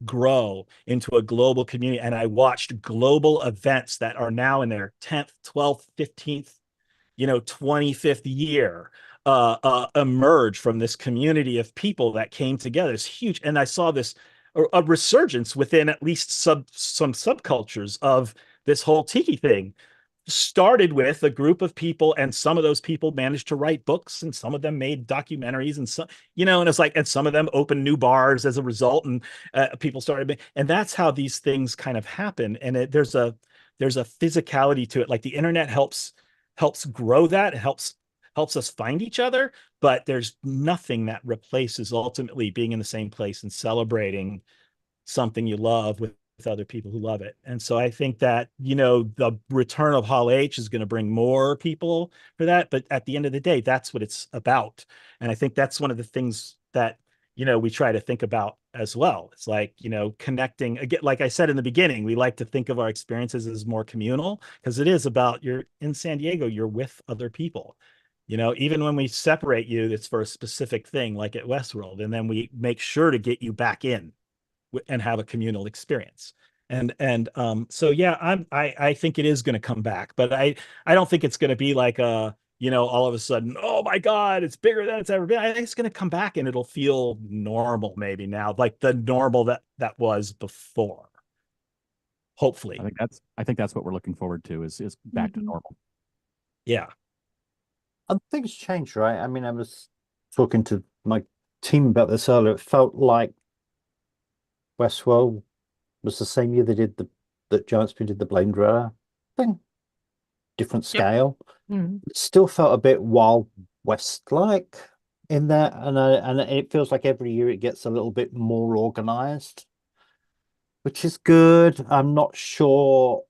grow into a global community. And I watched global events that are now in their 10th, 12th, 15th, 25th year emerge from this community of people that came together. It's huge. And I saw this a resurgence within at least some subcultures of this whole tiki thing. Started with a group of people, and some of those people managed to write books, and some of them made documentaries, and some, and it's like, and some of them opened new bars as a result, and people started, and that's how these things kind of happen. And there's a physicality to it. Like the internet helps grow that. It helps us find each other, but there's nothing that replaces ultimately being in the same place and celebrating something you love with other people who love it. And so I think that, the return of Hall H is going to bring more people for that. But at the end of the day, that's what it's about. And I think that's one of the things that, we try to think about as well. It's like, connecting again, like I said in the beginning, we like to think of our experiences as more communal, because it is about, you're in San Diego, you're with other people. Even when we separate you, it's for a specific thing, like at Westworld, and then we make sure to get you back in and have a communal experience. And so yeah, I think it is going to come back, but I don't think it's going to be like all of a sudden, oh my God, it's bigger than it's ever been. I think it's going to come back, and it'll feel normal maybe now, like the normal that was before. Hopefully. I think that's what we're looking forward to is back to normal. Yeah. things change, right? I mean, I was talking to my team about this earlier. It felt like Westworld was the same year they did that Giant Spree did the Blade Runner thing. Different Yep. scale. Mhm. It still felt a bit Wild West-like in there, and it feels like every year it gets a little bit more organized, which is good. I'm not sure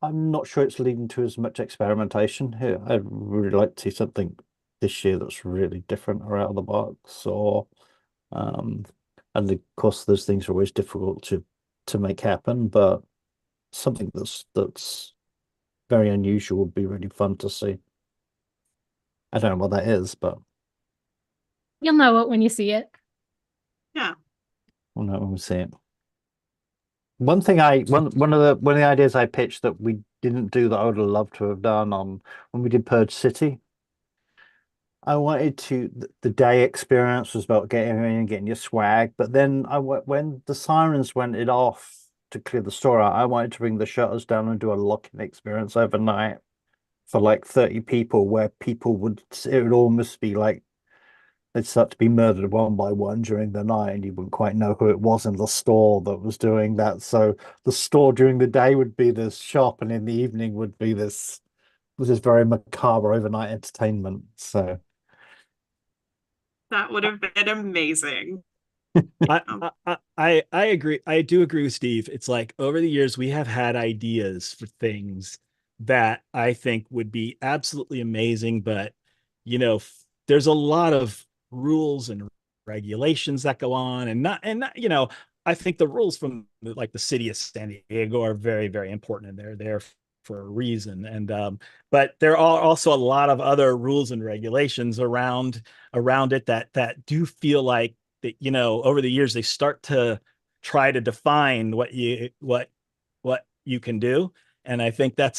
it's leading to as much experimentation here. I'd really like to see something this year that's really different or out of the box, or and of course those things are always difficult to make happen, but something that's very unusual would be really fun to see. I don't know what that is, but You'll know it when you see it. Yeah. we'll know when we see it. One of the ideas I pitched that we didn't do that I would have loved to have done on when we did Purge City. I wanted the day experience was about getting in and getting your swag, but then when the sirens went it off to clear the store out, I wanted to bring the shutters down and do a lock-in experience overnight for like 30 people, where it would almost be like they'd start to be murdered one by one during the night, and you wouldn't quite know who it was in the store that was doing that. So the store during the day would be this shop, and in the evening would be this very macabre overnight entertainment. So That would have been amazing. I agree. I do agree with Steve. It's like over the years we have had ideas for things that I think would be absolutely amazing, but there's a lot of rules and regulations that go on, and not I think the rules from like the city of San Diego are very, very important, and they're there for a reason. And but there are also a lot of other rules and regulations around it that do feel like that, over the years they start to try to define what you can do. And I think I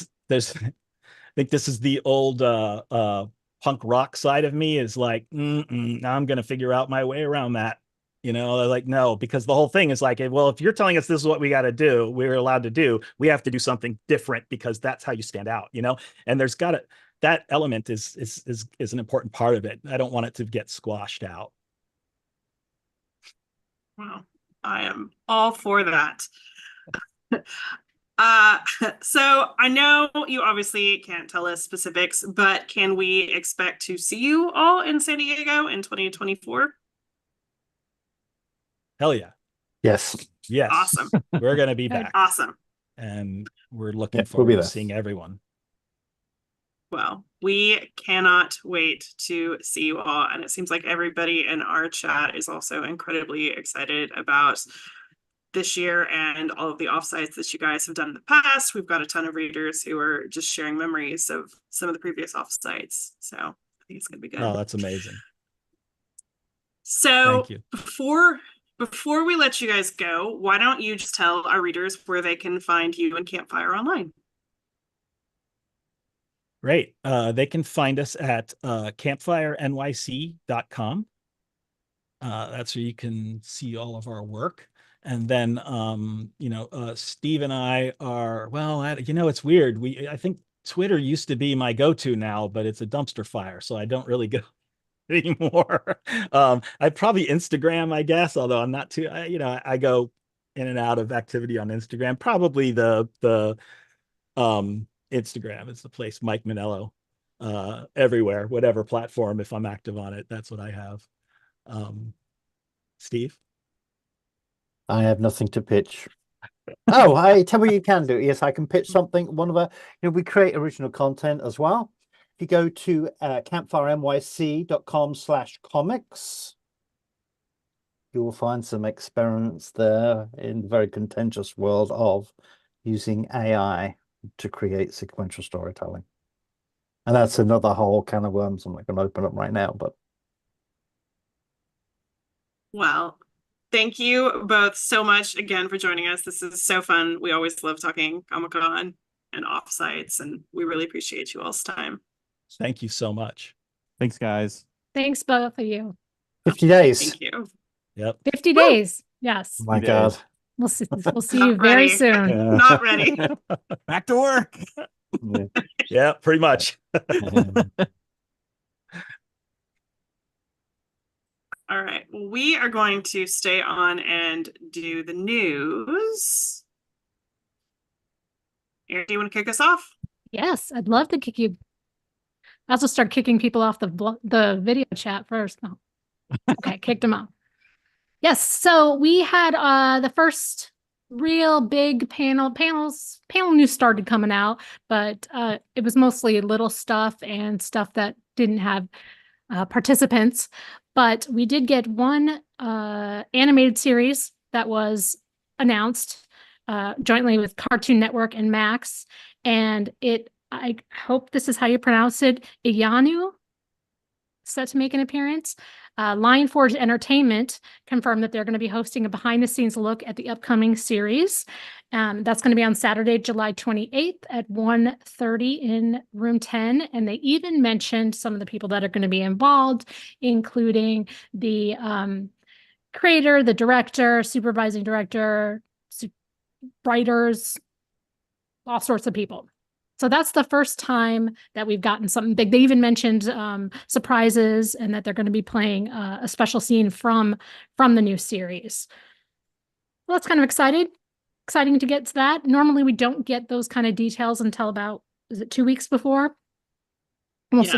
think this is the old punk rock side of me, is like, now I'm going to figure out my way around that. Like, no, because the whole thing is like, well, if you're telling us this is what we got to do, we're allowed to do, we have to do something different because that's how you stand out, and there's got to, that element is an important part of it. I don't want it to get squashed out. Well, I am all for that. So I know you obviously can't tell us specifics, but can we expect to see you all in San Diego in 2024? Hell yeah. yes. Awesome. We're going to be back. Awesome. And we're looking We'll forward be to there. seeing everyone. Well, we cannot wait to see you all. And it seems like everybody in our chat is also incredibly excited about this year and all of the offsites that you guys have done in the past. We've got a ton of readers who are just sharing memories of some of the previous offsites. So I think it's going to be good. Oh, that's amazing. So Thank you. before we let you guys go, why don't you just tell our readers where they can find you and Campfire online? Great. They can find us at campfirenyc.com. That's where you can see all of our work. And then, Steve and I are, well, it's weird. I think Twitter used to be my go-to now, but it's a dumpster fire. So I don't really go anymore. I probably Instagram, I guess, although I'm not too, I go in and out of activity on Instagram. Probably the Instagram is the place. Mike Monello, everywhere, whatever platform, if I'm active on it, that's what I have. Steve? I have nothing to pitch. Oh, I tell me what you can do. Yes, I can pitch something. One of our, we create original content as well. If you go to campfirenyc.com/comics, you will find some experiments there in the very contentious world of using AI to create sequential storytelling. And that's another whole can of worms I'm not going to open up right now, but Well, thank you both so much again for joining us. This is so fun. We always love talking Comic-Con and offsites, and we really appreciate you all's time. Thank you so much. Thanks, guys. Thanks, both of you. 50 days. Thank you. Yep. 50 days. Yes. Oh my God. We'll see you very soon. Yeah. Not ready. Back to work. Yeah. Yeah, pretty much. we are going to stay on and do the news. Erin, do you want to kick us off? Yes, I'd love to kick you. I also start kicking people off the video chat first. No. Okay, kicked them off. Yes, so we had the first real big panel news started coming out, but it was mostly little stuff and stuff that didn't have participants. But we did get one animated series that was announced jointly with Cartoon Network and Max, and I hope this is how you pronounce it, Iyanu, set to make an appearance. Lionforge Entertainment confirmed that they're going to be hosting a behind-the-scenes look at the upcoming series. That's going to be on Saturday, July 28th at 1:30 in room 10. And they even mentioned some of the people that are going to be involved, including the creator, the director, supervising director, writers, all sorts of people. So that's the first time that we've gotten something big. They even mentioned surprises and that they're going to be playing a special scene from the new series. Well, that's kind of exciting to get to that. Normally, we don't get those kind of details until about, is it 2 weeks before? Almost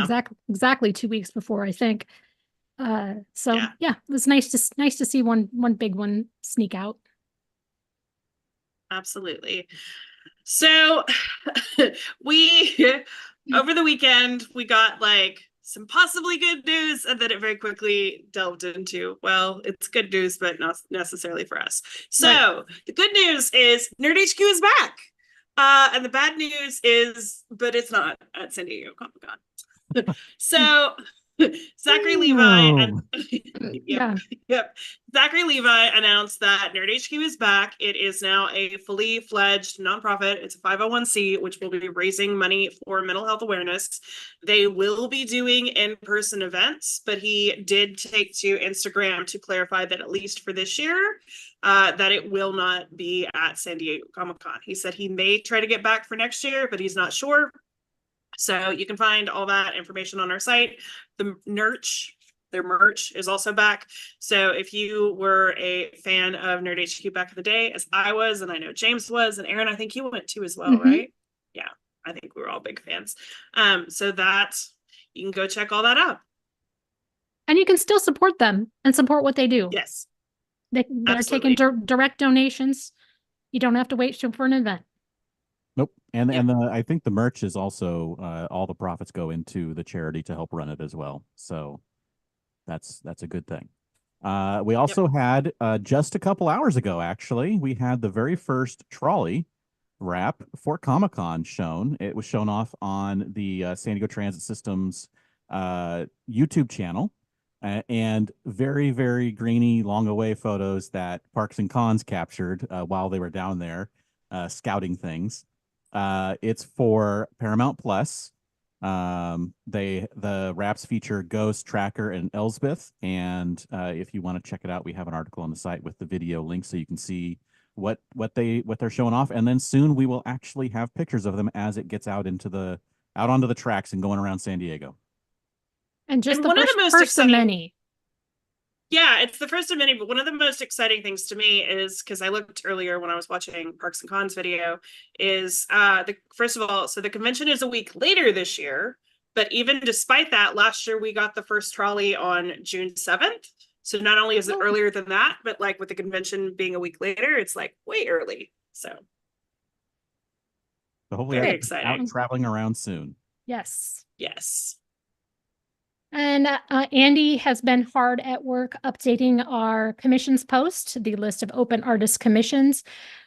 exactly 2 weeks before, I think. So yeah, it was nice to see one big one sneak out. Absolutely. So we over the weekend we got like some possibly good news, and then it very quickly delved into, well, it's good news but not necessarily for us. So right. The good news is Nerd HQ is back, and the bad news is, but it's not at San Diego Comic-Con. So Zachary Levi and Zachary Levi announced that Nerd HQ is back. It is now a fully fledged nonprofit. It's a 501c, which will be raising money for mental health awareness. They will be doing in-person events, but he did take to Instagram to clarify that at least for this year, that it will not be at San Diego Comic-Con. He said he may try to get back for next year, but he's not sure. So you can find all that information on our site. Their merch is also back. So if you were a fan of Nerd HQ back in the day, as I was, and I know James was, and Aaron, I think you went too as well, right? Yeah, I think we were all big fans. So that you can go check all that out. And you can still support them and support what they do. Yes. They're taking direct donations. You don't have to wait for an event. Nope. And I think the merch is also all the profits go into the charity to help run it as well. So that's a good thing. We also had just a couple hours ago, actually, we had the very first trolley wrap for Comic-Con shown. It was shown off on the San Diego Transit System's YouTube channel, and very, very grainy, long away photos that Parks and Cons captured while they were down there scouting things. It's for Paramount Plus. The wraps feature Ghost, Tracker, and Elsbeth. And if you want to check it out, we have an article on the site with the video link so you can see what they're showing off. And then soon we will actually have pictures of them as it gets out onto the tracks and going around San Diego. And just the first of many. Yeah, it's the first of many, but one of the most exciting things to me is, because I looked earlier when I was watching Parks and Cons video, is first of all, so the convention is a week later this year, but even despite that, last year we got the first trolley on June 7th. So not only is it earlier than that, but like with the convention being a week later, it's like way early. So hopefully very exciting. Out traveling around soon. Yes. Yes. And Andy has been hard at work updating our commissions post, the list of open artist commissions.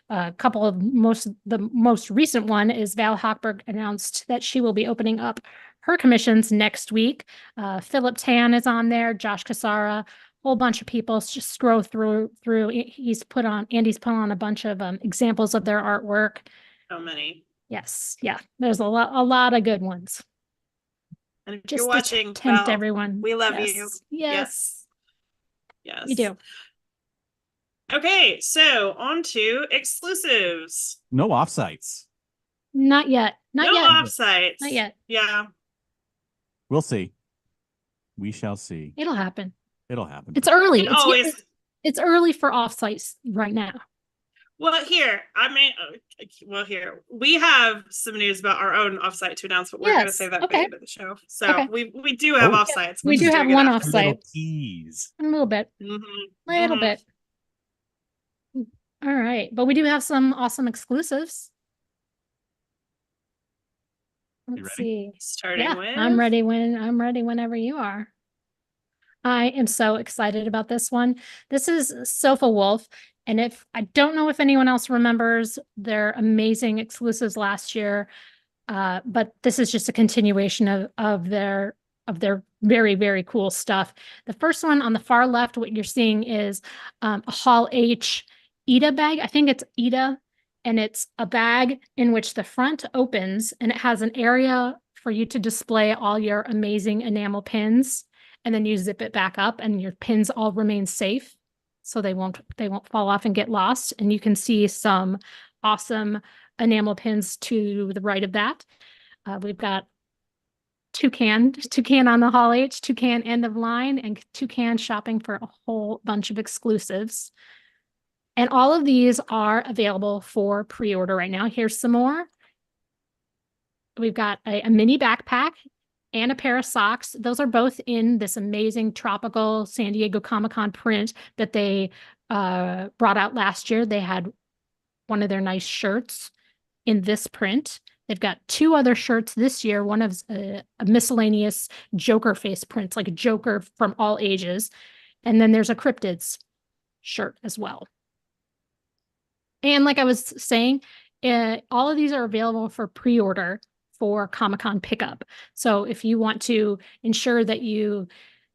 The most recent one is Val Hochberg announced that she will be opening up her commissions next week. Philip Tan is on there, Josh Cassara, whole bunch of people. Just scroll through. Andy's put on a bunch of examples of their artwork. So many. Yes, yeah. There's a lot of good ones. And if Just you're watching, tempt everyone. We love you. Yes. You do. Okay, so on to exclusives. No offsites. Not yet. No offsites. Not yet. Yeah. We'll see. We shall see. It'll happen. It'll happen. It's early. It always. It's early for offsites right now. Well, here we have some news about our own offsite to announce, but we're going to save that for the end of the show. So we do have offsites. We do have one offsite. Tease. A little bit. Little bit. All right, but we do have some awesome exclusives. Let's see. Starting with. I'm ready whenever you are. I am so excited about this one. This is Sofa Wolf. And I don't know if anyone else remembers their amazing exclusives last year, but this is just a continuation of their very, very cool stuff. The first one on the far left, what you're seeing is a Hall H Ida bag. I think it's Ida, and it's a bag in which the front opens and it has an area for you to display all your amazing enamel pins, and then you zip it back up and your pins all remain safe. So they won't fall off and get lost. And you can see some awesome enamel pins to the right of that. We've got Toucan on the Hall H, Toucan end of line, and Toucan shopping for a whole bunch of exclusives. And all of these are available for pre-order right now. Here's some more. We've got a mini backpack and a pair of socks. Those are both in this amazing tropical San Diego Comic-Con print that they brought out last year. They had one of their nice shirts in this print. They've got two other shirts this year. One of a miscellaneous Joker face prints, like a Joker from all ages. And then there's a Cryptids shirt as well. And like I was saying, all of these are available for pre-order for Comic-Con pickup. So if you want to ensure that you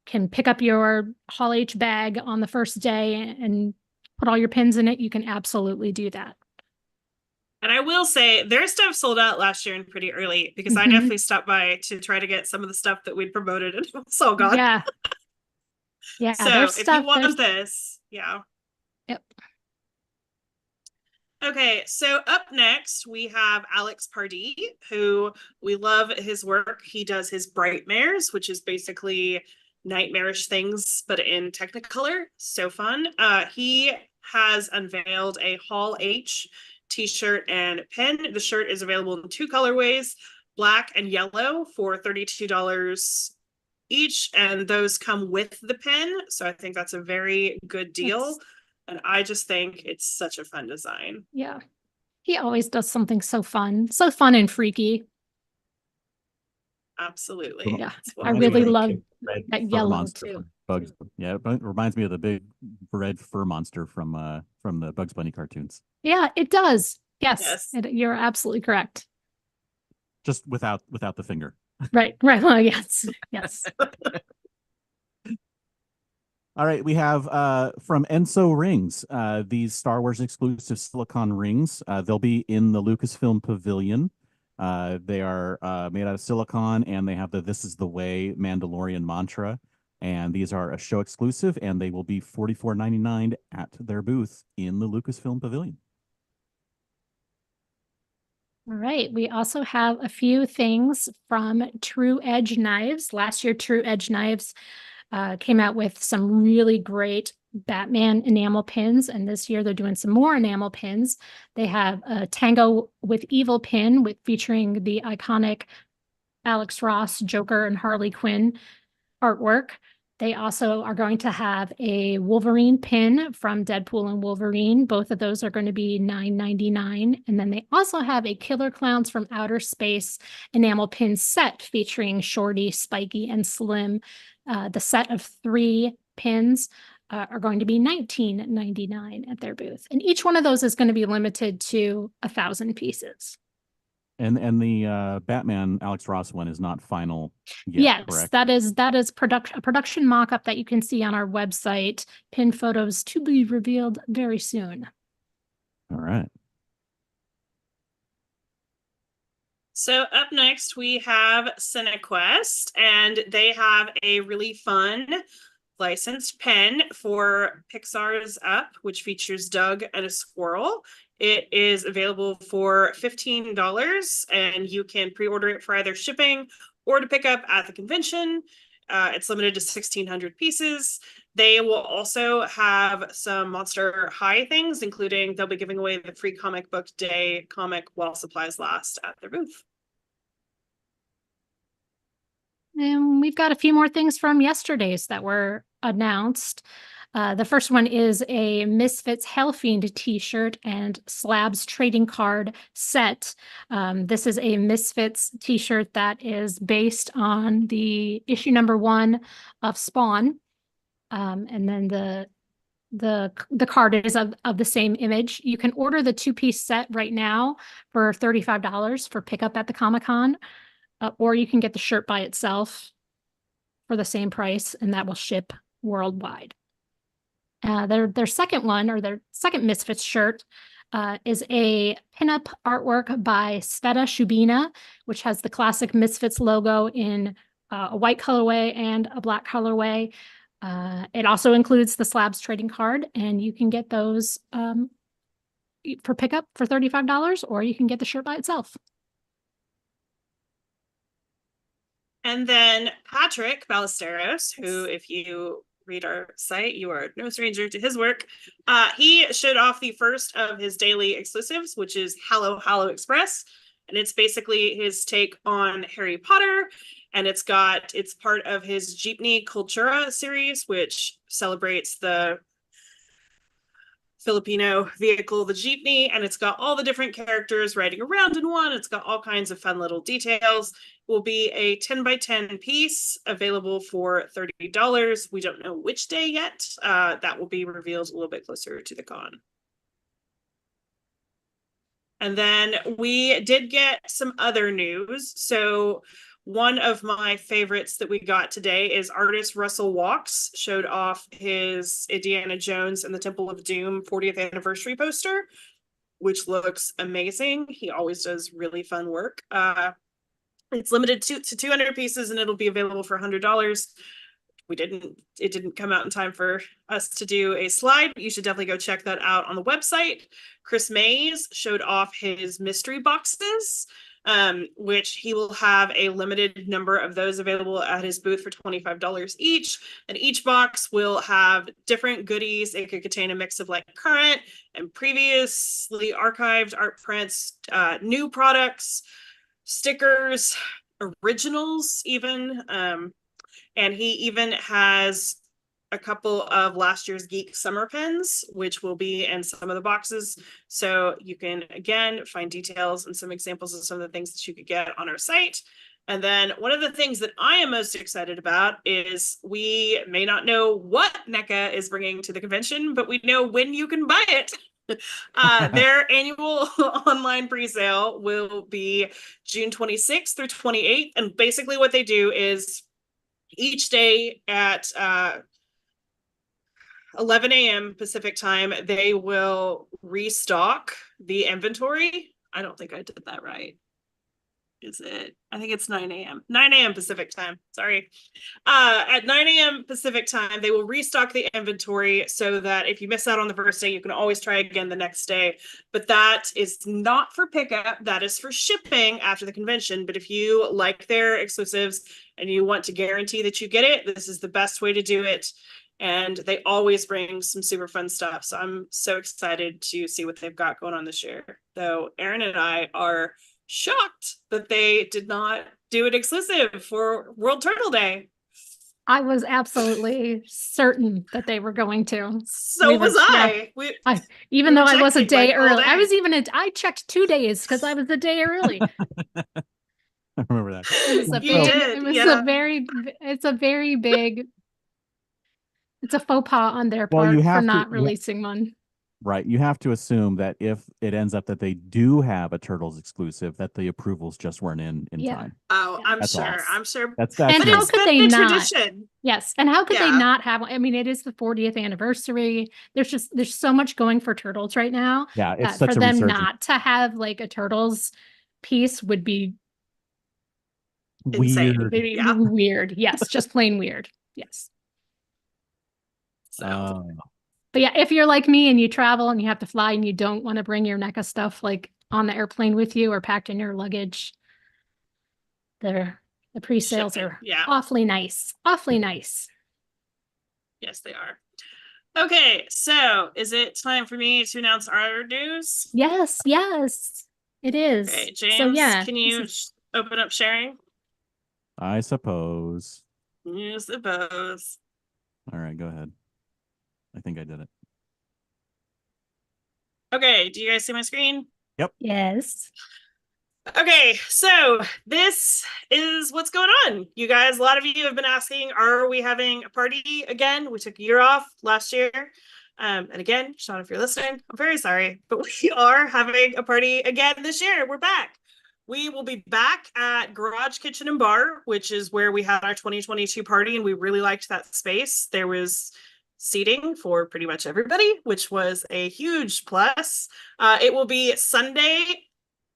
can pick up your Hall H bag on the first day and put all your pins in it, you can absolutely do that. And I will say their stuff sold out last year and pretty early, because I definitely stopped by to try to get some of the stuff that we'd promoted, and it's all gone. Yeah. Yeah. So if you want this, yeah. Yep. Okay, so up next we have Alex Pardee, who we love his work. He does his Brightmares, which is basically nightmarish things, but in Technicolor. So fun. He has unveiled a Hall H t-shirt and pin. The shirt is available in two colorways, black and yellow, for $32 each, and those come with the pin. So I think that's a very good deal. And I just think it's such a fun design. Yeah. He always does something so fun and freaky. Absolutely. Yeah. I really love that yellow monster too. Bugs. Yeah, it reminds me of the big red fur monster from the Bugs Bunny cartoons. Yeah, it does. Yes. You're absolutely correct. Just without the finger. Right. Well, yes. Yes. All right, we have from Enso Rings, these Star Wars exclusive silicone rings. They'll be in the Lucasfilm Pavilion. They are made out of silicone, and they have the "This is the way" Mandalorian mantra. And these are a show exclusive, and they will be $44.99 at their booth in the Lucasfilm Pavilion. All right. We also have a few things from True Edge Knives. Last year, True Edge Knives came out with some really great Batman enamel pins, and this year they're doing some more enamel pins. They have a Tango with Evil pin featuring the iconic Alex Ross, Joker, and Harley Quinn artwork. They also are going to have a Wolverine pin from Deadpool and Wolverine. Both of those are going to be $9.99. And then they also have a Killer Clowns from Outer Space enamel pin set featuring Shorty, Spiky, and Slim. The set of 3 pins are going to be $19.99 at their booth. And each one of those is going to be limited to 1,000 pieces. And the Batman Alex Ross one is not final yet, yes, correct? that is a production mock-up that you can see on our website. Pin photos to be revealed very soon. All right. So up next we have CineQuest, and they have a really fun licensed pen for Pixar's Up, which features Doug and a squirrel. It is available for $15, and you can pre-order it for either shipping or to pick up at the convention. It's limited to 1,600 pieces. They will also have some Monster High things, including they'll be giving away the free comic book day comic while supplies last at their booth. And we've got a few more things from yesterday's that were announced. The first one is a Misfits Hellfiend t-shirt and Slabs trading card set. This is a Misfits t-shirt that is based on the issue #1 of Spawn. And then the card is of the same image. You can order the 2-piece set right now for $35 for pickup at the Comic-Con, or you can get the shirt by itself for the same price, and that will ship worldwide. Their second one, or their second Misfits shirt, is a pinup artwork by Sveta Shubina, which has the classic Misfits logo in a white colorway and a black colorway. It also includes the Slabs trading card, and you can get those for pickup for $35, or you can get the shirt by itself. And then Patrick Ballesteros, who, if you read our site, you are no stranger to his work. He showed off the first of his daily exclusives, which is Hallow Express. And it's basically his take on Harry Potter. And it's part of his Jeepney Cultura series, which celebrates the Filipino vehicle, the jeepney, and it's got all the different characters riding around in one. It's got all kinds of fun little details. It will be a 10x10 piece available for $30. We don't know which day yet. That will be revealed a little bit closer to the con. And then we did get some other news. So one of my favorites that we got today is artist Russell Walks showed off his Indiana Jones and the Temple of Doom 40th anniversary poster, which looks amazing. He always does really fun work. It's limited to 200 pieces, and it'll be available for $100. It didn't come out in time for us to do a slide, but you should definitely go check that out on the website. Chris Mays showed off his mystery boxes, which he will have a limited number of those available at his booth for $25 each. And each box will have different goodies. It could contain a mix of like current and previously archived art prints, new products, stickers, originals even. And he even has a couple of last year's Geek Summer pens, which will be in some of the boxes. So you can, again, find details and some examples of some of the things that you could get on our site. And then one of the things that I am most excited about is we may not know what NECA is bringing to the convention, but we know when you can buy it. Their annual online presale will be June 26th through 28th. And basically what they do is each day at 11 a.m. Pacific time, they will restock the inventory. I don't think I did that right. Is it? I think it's 9 a.m. 9 a.m. Pacific time. Sorry. At 9 a.m. Pacific time, they will restock the inventory so that if you miss out on the first day, you can always try again the next day. But that is not for pickup. That is for shipping after the convention. But if you like their exclusives and you want to guarantee that you get it, this is the best way to do it. And they always bring some super fun stuff. So I'm so excited to see what they've got going on this year. Though Aaron and I are shocked that they did not do an exclusive for World Turtle Day. I was absolutely certain that they were going to. So was I. Even though I was a day early. I checked 2 days because I was a day early. I remember that. It's a very big. It's a faux pas on their part for not releasing one. Right. You have to assume that if it ends up that they do have a Turtles exclusive, that the approvals just weren't in time. Oh, I'm sure. I'm sure. That's and how could they not? Tradition. Yes. And how could they not have one? I mean, it is the 40th anniversary. There's so much going for Turtles right now. Yeah. It's such for a them resurgence. not to have like a Turtles piece would be weird. Weird. Yes. Just plain weird. Yes. So. But yeah, if you're like me and you travel and you have to fly and you don't want to bring your NECA stuff like on the airplane with you or packed in your luggage, the pre-sales are awfully nice. Awfully nice. Yes, they are. Okay, so is it time for me to announce our news? Yes, yes, it is. Okay, James, So yeah, can you open up sharing? I suppose. You suppose. All right, go ahead. I think I did it. Okay, do you guys see my screen? yes. Okay, so this is what's going on. You guys, a lot of you have been asking, are we having a party again? We took a year off last year. And again, Sean, if you're listening, I'm very sorry, but we are having a party again this year. We're back. We will be back at Garage Kitchen and Bar, which is where we had our 2022 party, and we really liked that space. There was seating for pretty much everybody, which was a huge plus. It will be Sunday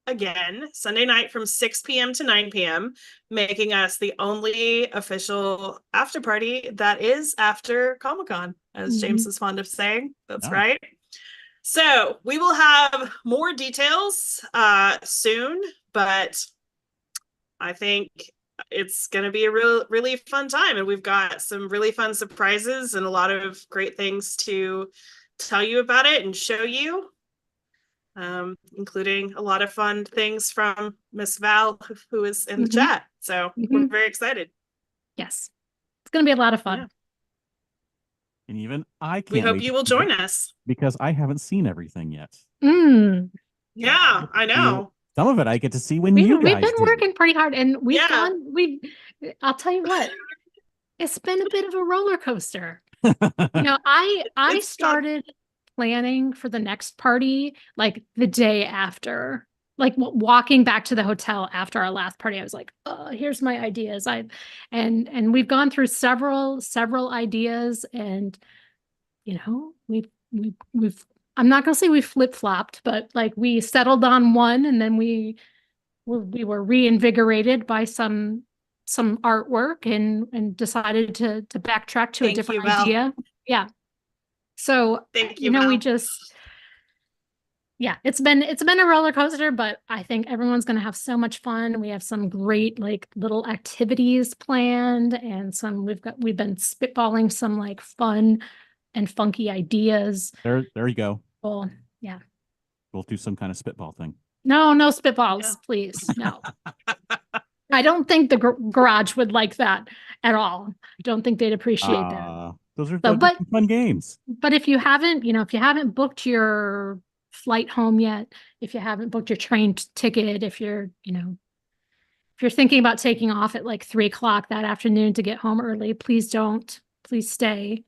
night from 6 p.m. to 9 p.m., making us the only official after party that is after Comic-Con, as James is fond of saying. That's right. So we will have more details soon, but I think it's going to be a really fun time. And we've got some really fun surprises and a lot of great things to tell you about it and show you. Including a lot of fun things from Miss Val, who is in the chat. So we're very excited. Yes, it's going to be a lot of fun. Yeah. And even I can't We hope wait you to will see it join us. because I haven't seen everything yet. Yeah, I know. Some of it I get to see when you guys We've been do. working pretty hard, and I'll tell you what, it's been a bit of a roller coaster. I started planning for the next party like the day after, like walking back to the hotel after our last party. I was like, oh, here's my ideas. And we've gone through several ideas, and we've I'm not gonna say we flip-flopped, but like we settled on one, and then we were reinvigorated by some artwork and decided to backtrack to a different idea. Yeah. So Thank you, we Val. just it's been a roller coaster, but I think everyone's going to have so much fun. We have some great like little activities planned, and we've been spitballing some like fun and funky ideas. There you go. Well, yeah. We'll do some kind of spitball thing. No spitballs, please. No. I don't think the garage would like that at all. I don't think they'd appreciate that. Those are but fun games. But if you haven't booked your flight home yet, if you haven't booked your train ticket, if you're thinking about taking off at like 3:00 that afternoon to get home early, please don't. Please stay.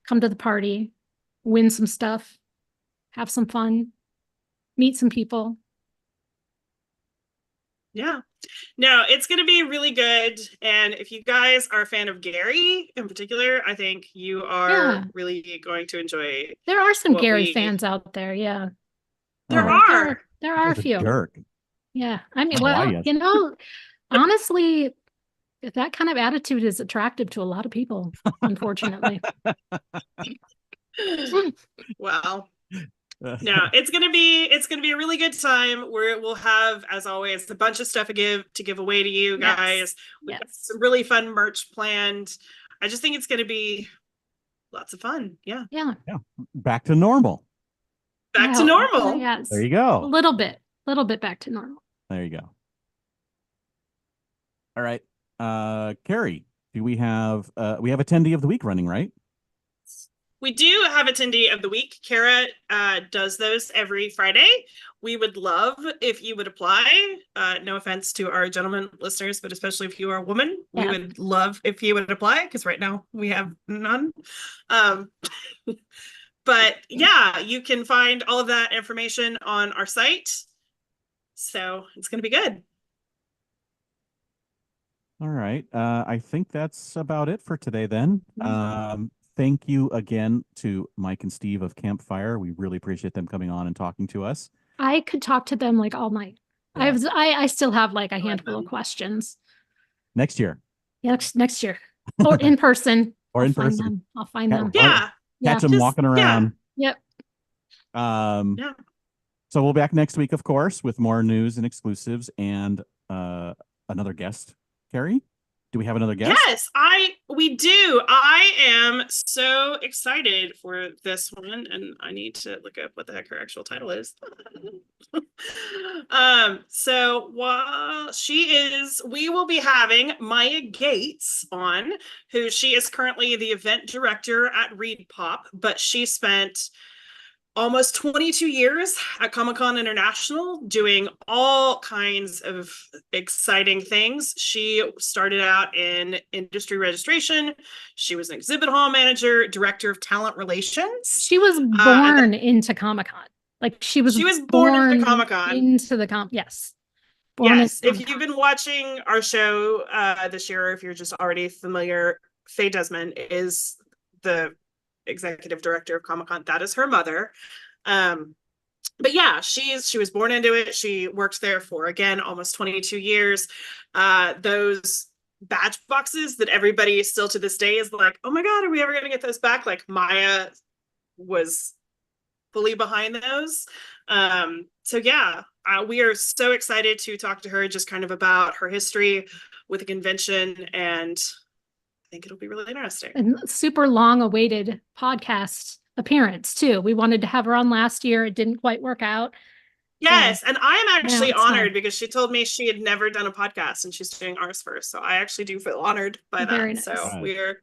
Come to the party, win some stuff, have some fun, meet some people. Yeah. No, it's going to be really good. And if you guys are a fan of Gary in particular, I think you are really going to enjoy. There are some Gary fans out there. Yeah. There are a few. Jerk. Yeah. I mean, honestly, that kind of attitude is attractive to a lot of people, unfortunately. Wow. No, it's gonna be a really good time where we'll have, as always, a bunch of stuff to give away to you guys. We've got some really fun merch planned. I just think it's gonna be lots of fun. Yeah. Back to normal. Back to normal. Yes. There you go. A little bit back to normal. There you go. All right. Carrie, do we have attendee of the week running, right? We do have attendee of the week. Kara does those every Friday. We would love if you would apply. No offense to our gentlemen listeners, but especially if you are a woman, we would love if you would apply, because right now we have none. But yeah, you can find all of that information on our site. So it's going to be good. All right. I think that's about it for today then. Thank you again to Mike and Steve of Campfire. We really appreciate them coming on and talking to us. I could talk to them like all night. Yeah. I still have like a handful of questions. Next year. Yeah, next year. Or in person. Or in person. I'll find them. Yeah. Catch them walking around. Yeah. Yep. So we'll be back next week, of course, with more news and exclusives and another guest. Carrie? Do we have another guest? Yes, we do. I am so excited for this one, and I need to look up what the heck her actual title is. So while we will be having Maya Gates on, who she is currently the event director at Reed Pop, but she spent almost 22 years at Comic-Con International doing all kinds of exciting things. She started out in industry registration. She was an exhibit hall manager, director of talent relations. She was born into Comic-Con. Like she was born into Comic-Con. Yes. Yes. If you've been watching our show this year, if you're just already familiar, Faye Desmond is the executive director of Comic-Con. That is her mother. But yeah, she was born into it. She worked there for, again, almost 22 years. Those badge boxes that everybody still to this day is like, oh my God, are we ever going to get those back? Like Maya was fully behind those. So yeah, we are so excited to talk to her just kind of about her history with the convention, and I think it'll be really interesting. And super long awaited podcast appearance too. We wanted to have her on last year. It didn't quite work out. Yes, and I'm actually honored because she told me she had never done a podcast and she's doing ours first. So I actually do feel honored by that. Very nice. So we are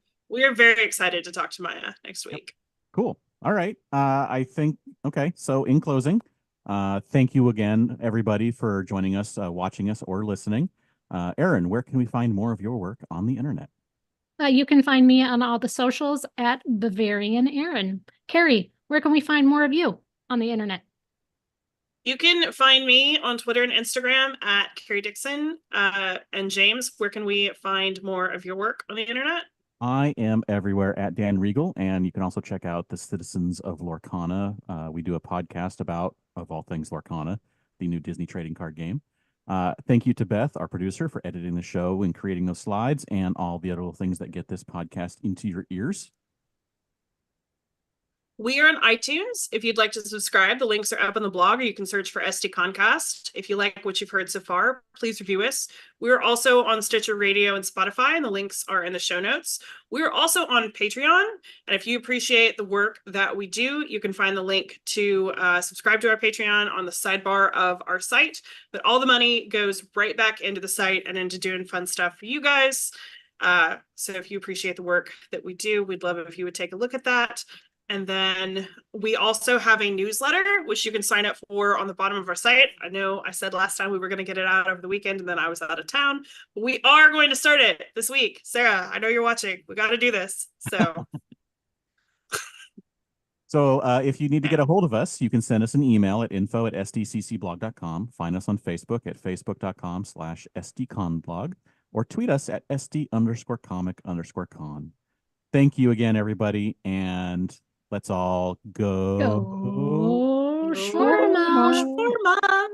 very excited to talk to Maya next week. Cool. All right. I think okay. So in closing, thank you again, everybody, for joining us, watching us, or listening. Erin, where can we find more of your work on the internet? You can find me on all the socials at Bavarian Erin. Carrie, where can we find more of you on the internet? You can find me on Twitter and Instagram at Carrie Dixon. And James, where can we find more of your work on the internet? I am everywhere at Dan Regal, and you can also check out the Citizens of Lorcana. We do a podcast about, of all things, Lorcana, the new Disney trading card game. Thank you to Beth, our producer, for editing the show and creating those slides and all the other little things that get this podcast into your ears. We are on iTunes. If you'd like to subscribe, the links are up on the blog, or you can search for SDConCast. If you like what you've heard so far, please review us. We're also on Stitcher Radio and Spotify, and the links are in the show notes. We're also on Patreon, and if you appreciate the work that we do, you can find the link to subscribe to our Patreon on the sidebar of our site. But all the money goes right back into the site and into doing fun stuff for you guys. So if you appreciate the work that we do, we'd love it if you would take a look at that. And then we also have a newsletter, which you can sign up for on the bottom of our site. I know I said last time we were going to get it out over the weekend, and then I was out of town. But we are going to start it this week. Sarah, I know you're watching. We got to do this. So, if you need to get a hold of us, you can send us an email at info@sdccblog.com. Find us on Facebook at facebook.com/sdconblog, or tweet us at sd_comic_con. Thank you again, everybody, and let's all go. Shawarma. Shawarma.